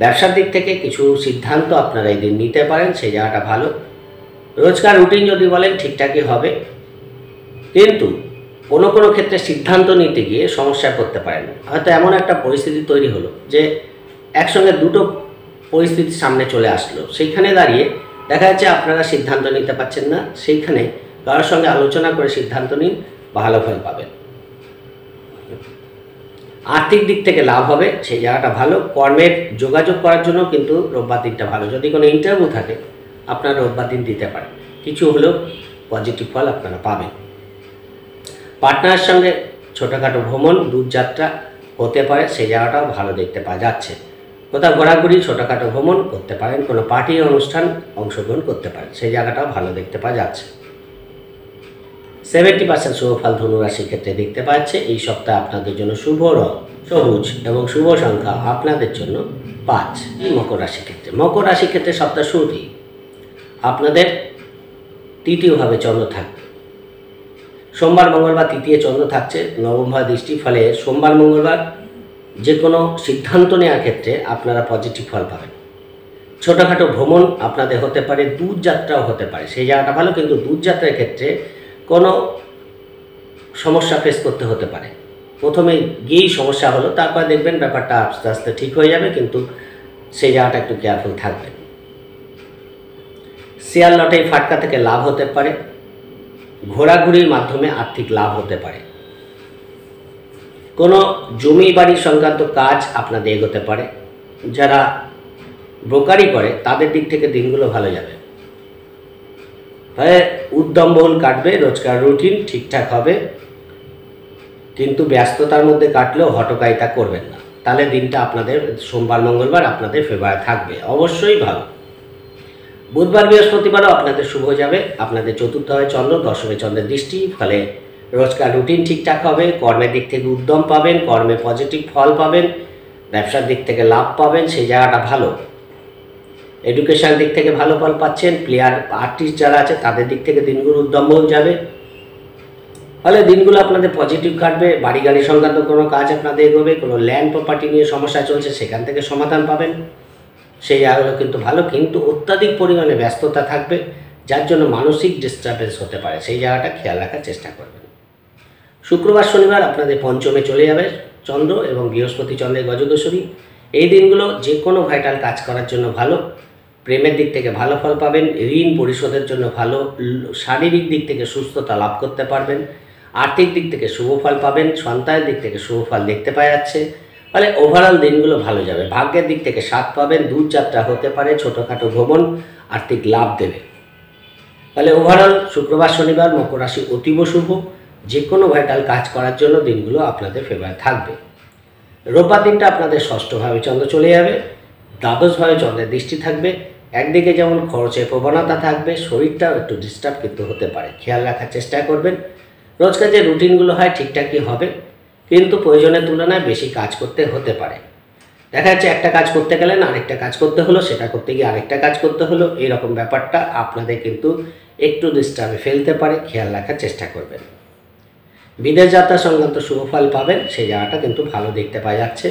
ব্যবসার দিক থেকে কিছু সিদ্ধান্ত আপনারা এই দিন নিতে পারেন, সেই জায়গাটা ভালো। রোজকার রুটিন যদি বলেন ঠিকঠাকই হবে, কিন্তু কোনো কোনো ক্ষেত্রে সিদ্ধান্ত নিতে গিয়ে সমস্যায় পড়তে পারেন। হয়তো এমন একটা পরিস্থিতি তৈরি হলো যে একসঙ্গে দুটো পরিস্থিতি সামনে চলে আসলো, সেইখানে দাঁড়িয়ে দেখা যাচ্ছে আপনারা সিদ্ধান্ত নিতে পারছেন না। সেইখানে কারোর সঙ্গে আলোচনা করে সিদ্ধান্ত নিন, ভালো ফল পাবেন। আর্থিক দিক থেকে লাভ হবে, সেই জায়গাটা ভালো। কর্মের যোগাযোগ করার জন্য কিন্তু রোববার দিনটা ভালো। যদি কোনো ইন্টারভিউ থাকে আপনারা রোববার দিন দিতে পারেন, কিছু হলেও পজিটিভ ফল আপনারা পাবেন। পার্টনারের সঙ্গে ছোটোখাটো ভ্রমণ, দূরযাত্রা হতে পারে, সেই জায়গাটাও ভালো দেখতে পাওয়া যাচ্ছে। কোথাও ঘোরাঘুরি, ছোটোখাটো ভ্রমণ করতে পারেন, কোনো পার্টি অনুষ্ঠান অংশগ্রহণ করতে পারেন, সেই জায়গাটাও ভালো দেখতে পাওয়া যাচ্ছে। 70% শুভফল ধনুরাশির ক্ষেত্রে দেখতে পাচ্ছে। এই সপ্তাহে আপনাদের জন্য শুভ রং সবুজ এবং শুভ সংখ্যা আপনাদের জন্য 5। মকর রাশির ক্ষেত্রে, মকর রাশির ক্ষেত্রে সপ্তাহ শুরুতেই আপনাদের তৃতীয়ভাবে চন্দ্র থাকবে। সোমবার মঙ্গলবার তৃতীয় চন্দ্র থাকছে, নবমভাবে দৃষ্টির ফলে সোমবার মঙ্গলবার যে কোনো সিদ্ধান্ত নেওয়ার ক্ষেত্রে আপনারা পজিটিভ ফল পাবেন। ছোটোখাটো ভ্রমণ আপনাদের হতে পারে, দূরযাত্রাও হতে পারে, সেই জায়গাটা ভালো। কিন্তু দূরযাত্রার ক্ষেত্রে কোনো সমস্যা ফেস করতে হতে পারে। প্রথমে গিয়েই সমস্যা হলো, তারপর দেখবেন ব্যাপারটা আস্তে আস্তে ঠিক হয়ে যাবে, কিন্তু সেই জায়গাটা একটু কেয়ারফুল থাকবেন। শেয়ার লটারি ফাটকা থেকে লাভ হতে পারে, ঘোরাঘুরির মাধ্যমে আর্থিক লাভ হতে পারে। কোনো জমি বাড়ি সংক্রান্ত কাজ আপনাদের এগোতে পারে। যারা ব্রোকারি করে তাদের দিক থেকে দিনগুলো ভালো যাবে। উদ্যমবহুল কাটবে, রোজকার রুটিন ঠিকঠাক হবে, কিন্তু ব্যস্ততার মধ্যে কাটলেও হটকারিতা করবেন না, তাহলে দিনটা আপনাদের সোমবার মঙ্গলবার আপনাদের ফেভারে থাকবে, অবশ্যই ভালো। বুধবার বৃহস্পতিবারও আপনাদের শুভ যাবে। আপনাদের চতুর্থভাবে চন্দ্র, দশমে চন্দ্রের দৃষ্টি, ফলে রোজকার রুটিন ঠিকঠাক হবে, কর্মের দিক থেকে উদ্যম পাবেন, কর্মে পজিটিভ ফল পাবেন, ব্যবসার দিক থেকে লাভ পাবেন, সেই জায়গাটা ভালো। এডুকেশন দিক থেকে ভালো ফল পাচ্ছেন। প্লেয়ার আর্টিস্ট যারা আছে তাদের দিক থেকে দিনগুলো উদ্যমবহুল যাবে, ফলে দিনগুলো আপনাদের পজিটিভ কাটবে। বাড়ি গাড়ি সংক্রান্ত কোনো কাজ আপনাদের এগোবে, কোনো ল্যান্ড প্রপার্টি নিয়ে সমস্যা চলছে সেখান থেকে সমাধান পাবেন, সেই জায়গাগুলো কিন্তু ভালো। কিন্তু অত্যাধিক পরিমাণে ব্যস্ততা থাকবে, যার জন্য মানসিক ডিস্টারবেন্স হতে পারে, সেই জায়গাটা খেয়াল রাখার চেষ্টা করবেন। শুক্রবার শনিবার আপনাদের পঞ্চমে চলে যাবে চন্দ্র এবং বৃহস্পতি চন্দ্রের গজকেশরী। এই দিনগুলো যে কোনো ভাইটাল কাজ করার জন্য ভালো। প্রেমের দিক থেকে ভালো ফল পাবেন, ঋণ পরিশোধের জন্য ভালো, শারীরিক দিক থেকে সুস্থতা লাভ করতে পারবেন, আর্থিক দিক থেকে শুভ ফল পাবেন, সন্তানের দিক থেকে শুভ ফল দেখতে পাওয়া যাচ্ছে। ফলে ওভারঅল দিনগুলো ভালো যাবে। ভাগ্যের দিক থেকে 7 পাবেন, দূরযাত্রা হতে পারে, ছোটোখাটো ভ্রমণ আর্থিক লাভ দেবে। ফলে ওভারঅল শুক্রবার শনিবার মকর রাশি অতীব শুভ। যে কোনো ভাইটাল কাজ করার জন্য দিনগুলো আপনাদের ফেভার থাকবে। রোববার দিনটা আপনাদের ষষ্ঠভাবে চন্দ্র চলে যাবে, দ্বাদশভাবে চন্দ্রের দৃষ্টি থাকবে। একদিকে যেমন খরচের প্রবণতা থাকবে, শরীরটাও একটু ডিস্টার্ব কিন্তু হতে পারে, খেয়াল রাখার চেষ্টা করবেন। রোজকার যে রুটিনগুলো হয় ঠিকঠাকই হবে, কিন্তু প্রয়োজনের তুলনায় বেশি কাজ করতে হতে পারে। দেখা যাচ্ছে একটা কাজ করতে গেলেন আরেকটা কাজ করতে হলো, সেটা করতে গিয়ে আরেকটা কাজ করতে হলো, এইরকম ব্যাপারটা আপনাদের কিন্তু একটু ডিস্টার্বে ফেলতে পারে, খেয়াল রাখার চেষ্টা করবেন। বিদেশ যাত্রা সংক্রান্ত শুভফল পাবেন, সেই জায়গাটা কিন্তু ভালো দেখতে পাওয়া যাচ্ছে।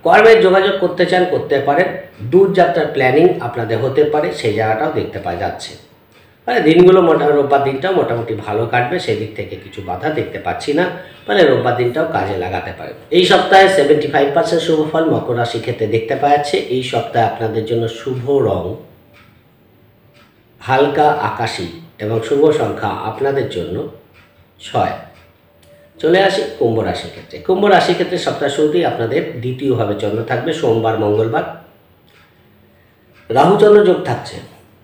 কর্মের যোগাযোগ করতে চান করতে পারেন, দূরযাত্রার প্ল্যানিং আপনাদের হতে পারে, সেই জায়গাটাও দেখতে পাওয়া যাচ্ছে। মানে দিনগুলো রোববার দিনটাও মোটামুটি ভালো কাটবে, সেই দিক থেকে কিছু বাধা দেখতে পাচ্ছি না, মানে রোববার দিনটাও কাজে লাগাতে পারেন। এই সপ্তাহে 75% শুভফল মকর রাশি ক্ষেত্রে দেখতে পাওয়া যাচ্ছে। এই সপ্তাহে আপনাদের জন্য শুভ রং হালকা আকাশী এবং শুভ সংখ্যা আপনাদের জন্য 6। চলে আসি কুম্ভ রাশির ক্ষেত্রে। কুম্ভ রাশির ক্ষেত্রে সপ্তাহ শুরুতেই আপনাদের দ্বিতীয়ভাবে চন্দ্র থাকবে, সোমবার মঙ্গলবার রাহুচন্দ্র যোগ থাকছে।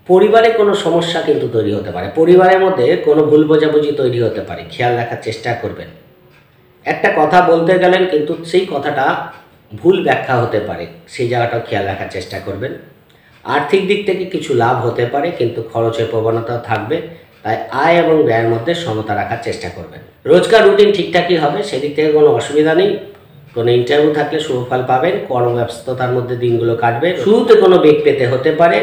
পরিবারে কোনো সমস্যা কিন্তু তৈরি হতে পারে, পরিবারের মধ্যে কোনো ভুল বোঝাবুঝি তৈরি হতে পারে, খেয়াল রাখার চেষ্টা করবেন। একটা কথা বলতে গেলেন কিন্তু সেই কথাটা ভুল ব্যাখ্যা হতে পারে, সেই জায়গাটাও খেয়াল রাখার চেষ্টা করবেন। আর্থিক দিক থেকে কিছু লাভ হতে পারে, কিন্তু খরচের প্রবণতা থাকবে, তাই আয় এবং ব্যয়ের মধ্যে সমতা রাখার চেষ্টা করবেন। রোজকার রুটিন ঠিকঠাকই হবে, সেদিক থেকে কোনো অসুবিধা নেই। কোনো ইন্টারভিউ থাকলে শুভ ফল পাবেন, কর্মব্যস্ততার মধ্যে দিনগুলো কাটবে। শুরুতে কোনো বেগ পেতে হতে পারে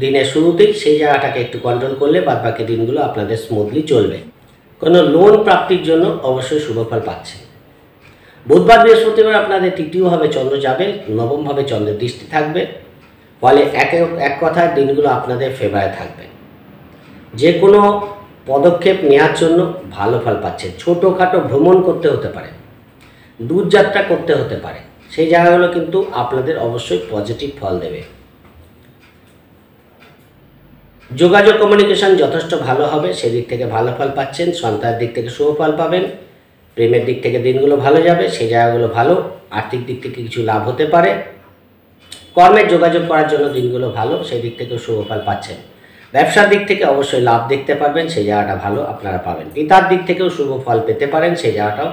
দিনের শুরুতেই, সেই জায়গাটাকে একটু কন্ট্রোল করলে বাদবাকি দিনগুলো আপনাদের স্মুথলি চলবে। কোনো লোন প্রাপ্তির জন্য অবশ্যই শুভ ফল পাচ্ছেন। বুধবার বৃহস্পতিবার আপনাদের তৃতীয়ভাবে চন্দ্র যাবে, নবমভাবে চন্দ্রের দৃষ্টি থাকবে, ফলে এক কথায় দিনগুলো আপনাদের ফেভারে থাকবে। যে কোনো পদক্ষেপ নেওয়ার জন্য ভালো ফল পাচ্ছেন। ছোটোখাটো ভ্রমণ করতে হতে পারে, দূরযাত্রা করতে হতে পারে, সেই জায়গাগুলো কিন্তু আপনাদের অবশ্যই পজিটিভ ফল দেবে। যোগাযোগ কমিউনিকেশন যথেষ্ট ভালো হবে, সেদিক থেকে ভালো ফল পাচ্ছেন। সন্তানের দিক থেকে শুভ ফল পাবেন। প্রেমের দিক থেকে দিনগুলো ভালো যাবে, সেই জায়গাগুলো ভালো। আর্থিক দিক থেকে কিছু লাভ হতে পারে। কর্মের যোগাযোগ করার জন্য দিনগুলো ভালো, সেই দিক থেকেও শুভ ফল পাচ্ছেন। ব্যবসার দিক থেকে অবশ্যই লাভ দেখতে পারবেন, সেই জায়গাটা ভালো আপনারা পাবেন। পিতার দিক থেকেও শুভ ফল পেতে পারেন, সেই জায়গাটাও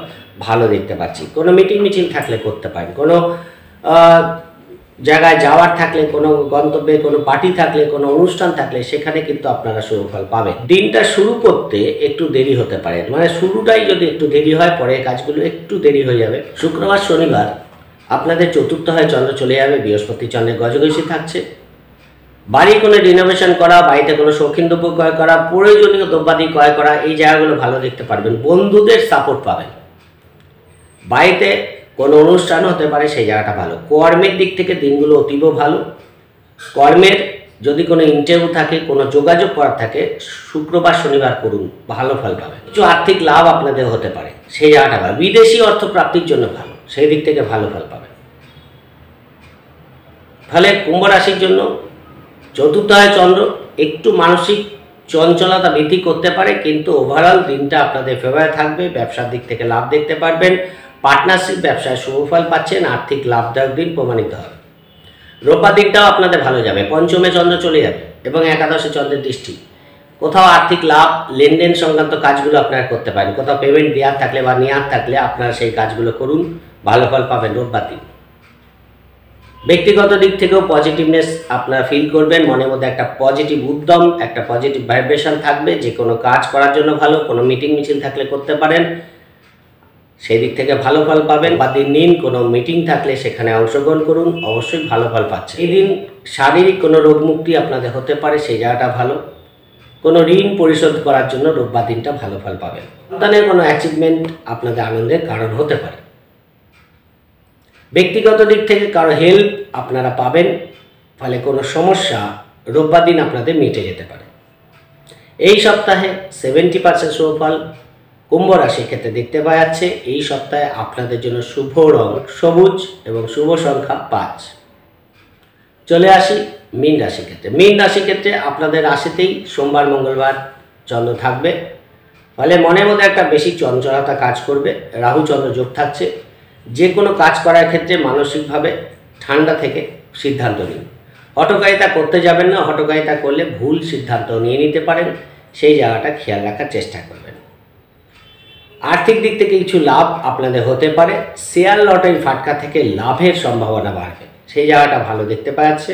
ভালো দেখতে পাচ্ছি। কোনো মিটিং মিছিল থাকলে করতে পারেন, কোনো জায়গায় যাওয়ার থাকলে, কোনো গন্তব্যে কোনো পার্টি থাকলে, কোনো অনুষ্ঠান থাকলে সেখানে কিন্তু আপনারা শুভ ফল পাবেন। দিনটা শুরু করতে একটু দেরি হতে পারে, মানে শুরুটাই যদি একটু দেরি হয় পরের কাজগুলো একটু দেরি হয়ে যাবে। শুক্রবার শনিবার আপনাদের চতুর্থ হয় চন্দ্র চলে যাবে, বৃহস্পতি চন্দ্রের গজগশী থাকছে। বাড়ি কোনো রিনোভেশন করা, বাড়িতে কোনো শৌখিন দ্রব্য ক্রয় করা, প্রয়োজনীয় দ্রব্যাদি ক্রয় করা, এই জায়গাগুলো ভালো দেখতে পারবেন। বন্ধুদের সাপোর্ট পাবেন। বাড়িতে কোনো অনুষ্ঠান হতে পারে, সেই জায়গাটা ভালো। কর্মের দিক থেকে দিনগুলো অতীব ভালো। কর্মের যদি কোনো ইন্টারভিউ থাকে, কোনো যোগাযোগ করার থাকে, শুক্রবার শনিবার করুন, ভালো ফল পাবেন। কিছু আর্থিক লাভ আপনাদের হতে পারে, সেই জায়গাটা ভালো। বিদেশি অর্থ প্রাপ্তির জন্য ভালো, সেই দিক থেকে ভালো ফল পাবেন। ফলে কুম্ভ রাশির জন্য চতুর্থ হয় চন্দ্র একটু মানসিক চঞ্চলতা বৃদ্ধি করতে পারে, কিন্তু ওভারঅল দিনটা আপনাদের ফেভারে থাকবে। ব্যবসার দিক থেকে লাভ দেখতে পারবেন। পার্টনারশিপ ব্যবসায় শুভ ফল পাচ্ছেন, আর্থিক লাভদায়ক দিন প্রমাণিত হবে। রোববার দিনটাও আপনাদের ভালো যাবে, পঞ্চমে চন্দ্র চলে যাবে এবং একাদশে চন্দ্রের দৃষ্টি। কোথাও আর্থিক লাভ, লেনদেন সংক্রান্ত কাজগুলো আপনারা করতে পারেন। কোথাও পেমেন্ট দেওয়ার থাকলে বা নেওয়ার থাকলে আপনারা সেই কাজগুলো করুন, ভালো ফল পাবেন রোববার দিন। ব্যক্তিগত দিক থেকেও পজিটিভনেস আপনারা ফিল করবেন, মনের মধ্যে একটা পজিটিভ উদ্যম, একটা পজিটিভ ভাইব্রেশন থাকবে। যে কোনো কাজ করার জন্য ভালো, কোনো মিটিং মিছিল থাকলে করতে পারেন, সেই দিক থেকে ভালো ফল পাবেন। বা দিন নিন, কোনো মিটিং থাকলে সেখানে অংশগ্রহণ করুন, অবশ্যই ভালো ফল পাচ্ছেন। এই দিন শারীরিক কোনো রোগ মুক্তি আপনাদের হতে পারে, সেই জায়গাটা ভালো। কোনো ঋণ পরিশোধ করার জন্য রোববার দিনটা ভালো ফল পাবেন। সন্তানের কোনো অ্যাচিভমেন্ট আপনাদের আনন্দের কারণ হতে পারে। ব্যক্তিগত দিক থেকে কারো হেল্প আপনারা পাবেন, ফলে কোনো সমস্যা রোববার দিন আপনাদের মিটে যেতে পারে। এই সপ্তাহে 70% শুভ ফল কুম্ভ রাশির ক্ষেত্রে দেখতে পাওয়া যাচ্ছে। এই সপ্তাহে আপনাদের জন্য শুভ রং সবুজ এবং শুভ সংখ্যা 5। চলে আসি মীন রাশির ক্ষেত্রে। মীন রাশির ক্ষেত্রে আপনাদের রাশিতেই সোমবার মঙ্গলবার চন্দ্র থাকবে, ফলে মনের মধ্যে একটা বেশি চঞ্চলতা কাজ করবে। রাহু চন্দ্র যোগ থাকছে। যে কোনো কাজ করার ক্ষেত্রে মানসিকভাবে ঠান্ডা থেকে সিদ্ধান্ত নিন। হঠকারিতা করতে যাবেন না, হঠকারিতা করলে ভুল সিদ্ধান্ত নিয়ে নিতে পারেন, সেই জায়গাটা খেয়াল রাখার চেষ্টা করবেন। আর্থিক দিক থেকে কিছু লাভ আপনাদের হতে পারে। শেয়ার লটারি ফাটকা থেকে লাভের সম্ভাবনা বাড়বে, সেই জায়গাটা ভালো দেখতে পাওয়া যাচ্ছে।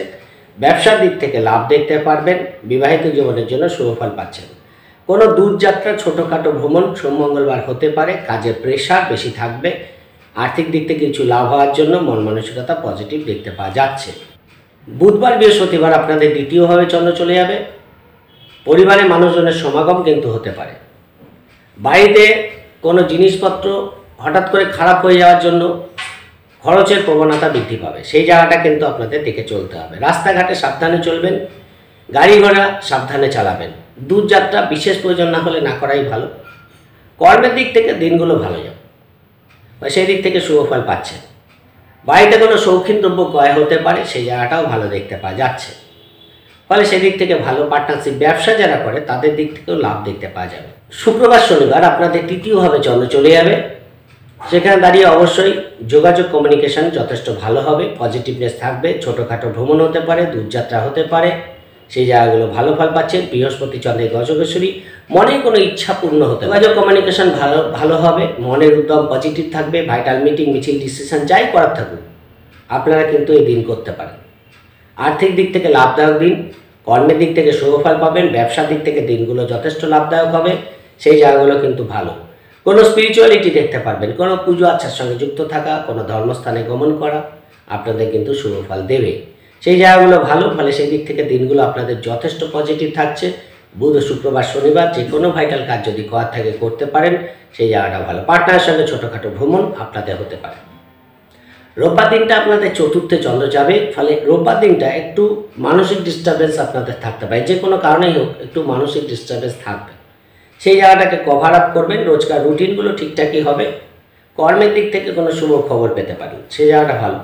ব্যবসার দিক থেকে লাভ দেখতে পারবেন। বিবাহিত জীবনের জন্য শুভফল পাচ্ছেন। কোনো দূরযাত্রা, ছোটোখাটো ভ্রমণ সোম মঙ্গলবার হতে পারে। কাজের প্রেশার বেশি থাকবে। আর্থিক দিক থেকে কিছু লাভ হওয়ার জন্য মন মানসিকতা পজিটিভ দেখতে পাওয়া যাচ্ছে। বুধবার বৃহস্পতিবার আপনাদের দ্বিতীয়ভাবে চন্দ্র চলে যাবে। পরিবারের মানুষজনের সমাগম কিন্তু হতে পারে। বাড়িতে কোনো জিনিসপত্র হঠাৎ করে খারাপ হয়ে যাওয়ার জন্য খরচের প্রবণতা বৃদ্ধি পাবে, সেই জায়গাটা কিন্তু আপনাদের দেখে চলতে হবে। রাস্তাঘাটে সাবধানে চলবেন, গাড়ি ঘোড়া সাবধানে চালাবেন। দূরযাত্রা বিশেষ প্রয়োজন না হলে না করাই ভালো। কর্মের দিক থেকে দিনগুলো ভালো যাবে, সেই দিক থেকে শুভফল পাচ্ছেন। বাড়িতে কোনো শৌখিন দ্রব্য ক্রয় হতে পারে, সেই জায়গাটাও ভালো দেখতে পাওয়া যাচ্ছে, ফলে সেদিক থেকে ভালো। পার্টনারশিপ ব্যবসা যারা করে তাদের দিক থেকেও লাভ দেখতে পাওয়া যাবে। শুক্রবার শনিবার আপনাদের তৃতীয়ভাবে চন্দ্র চলে যাবে, সেখানে দাঁড়িয়ে অবশ্যই যোগাযোগ কমিউনিকেশন যথেষ্ট ভালো হবে, পজিটিভনেস থাকবে। ছোটোখাটো ভ্রমণ হতে পারে, দূরযাত্রা হতে পারে, সেই জায়গাগুলো ভালো ফল পাচ্ছেন। বৃহস্পতি চন্দ্রের গজকেশ্বরী, মনে কোনো ইচ্ছা পূর্ণ হতে পারে। যোগাযোগ কমিউনিকেশন ভালো হবে, মনের উদ্যম পজিটিভ থাকবে। ভাইটাল মিটিং মিছিল ডিসিশন যাই করার থাকুক আপনারা কিন্তু এই দিন করতে পারেন। আর্থিক দিক থেকে লাভদায়ক দিন। কর্মের দিক থেকে শুভ ফল পাবেন, ব্যবসার দিক থেকে দিনগুলো যথেষ্ট লাভদায়ক হবে, সেই জায়গাগুলো কিন্তু ভালো। কোনো স্পিরিচুয়ালিটি দেখতে পারবেন, কোনো পুজো আচ্ছার সঙ্গে যুক্ত থাকা, কোনো ধর্মস্থানে গমন করা আপনাদের কিন্তু শুভ ফল দেবে, সেই জায়গাগুলো ভালো। ফলে সেই দিক থেকে দিনগুলো আপনাদের যথেষ্ট পজিটিভ থাকছে। বুধ, শুক্রবার, শনিবার যে কোনো ভাইটাল কাজ যদি করার থাকে করতে পারেন, সেই জায়গাটা ভালো। পার্টনারের সঙ্গে ছোটোখাটো ভ্রমণ আপনাদের হতে পারে। রোববার দিনটা আপনাদের চতুর্থে চন্দ্র যাবে, ফলে রোববার দিনটা একটু মানসিক ডিস্টারবেন্স আপনাদের থাকতে পারে, যে কোনো কারণেই হোক একটু মানসিক ডিস্টারবেন্স থাকবে, সেই জায়গাটাকে কভার আপ করবেন। রোজকার রুটিনগুলো ঠিকঠাকই হবে। কর্মের দিক থেকে কোনো শুভ খবর পেতে পারেন, সেই জায়গাটা ভালো।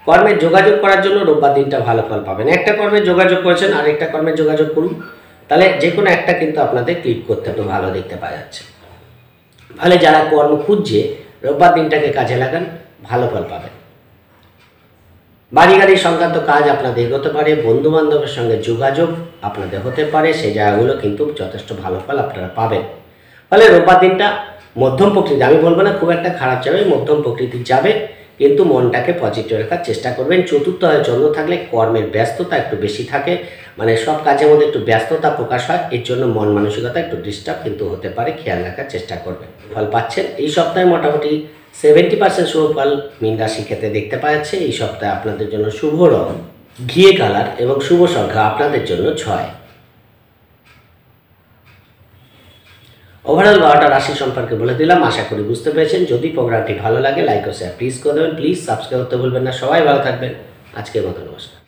কর্মের যোগাযোগ করার জন্য রোববার দিনটা ভালো ফল পাবেন। একটা কর্মের যোগাযোগ করেছেন, আরেকটা কর্মের যোগাযোগ করুন, তাহলে যে কোনো একটা কিন্তু আপনাদের ক্লিক করতে একটু ভালো দেখতে পাওয়া যাচ্ছে। ফলে যারা কর্ম খুঁজছে রোববার দিনটাকে কাজে লাগান, ভালো ফল পাবেন। বাড়ি গাড়ি সংক্রান্ত কাজ আপনাদের এগোতে পারে, বন্ধুবান্ধবের সঙ্গে যোগাযোগ আপনাদের হতে পারে, সেই জায়গাগুলো কিন্তু যথেষ্ট ভালো ফল আপনারা পাবেন। ফলে রোববার দিনটা মধ্যম প্রকৃতি, আমি বলবো না খুব একটা খারাপ যাবে, মধ্যম প্রকৃতির যাবে, কিন্তু মনটাকে পজিটিভ রাখার চেষ্টা করবেন। চতুর্থ হয় চন্দ্র থাকলে কর্মের ব্যস্ততা একটু বেশি থাকে, মানে সব কাজের মধ্যে একটু ব্যস্ততা প্রকাশ হয়, এর জন্য মন মানসিকতা একটু ডিস্টার্ব কিন্তু হতে পারে, খেয়াল রাখার চেষ্টা করবেন। ফল পাচ্ছেন এই সপ্তাহে মোটামুটি 70% শুভ ফল মীন রাশির ক্ষেত্রে দেখতে পাওয়া যাচ্ছে। এই সপ্তাহে আপনাদের জন্য শুভ রং ঘিয়ে কালার এবং শুভ সংখ্যা আপনাদের জন্য 6। ওভারঅল 12টা রাশি সম্পর্কে বলে দিলাম, আশা করি বুঝতে পেরেছেন। যদি প্রোগ্রামটি ভালো লাগে লাইক ও শেয়ার প্লিজ করে দেবেন, প্লিজ সাবস্ক্রাইব করতে ভুলবেন না। সবাই ভালো থাকবেন, আজকের মতো নমস্কার।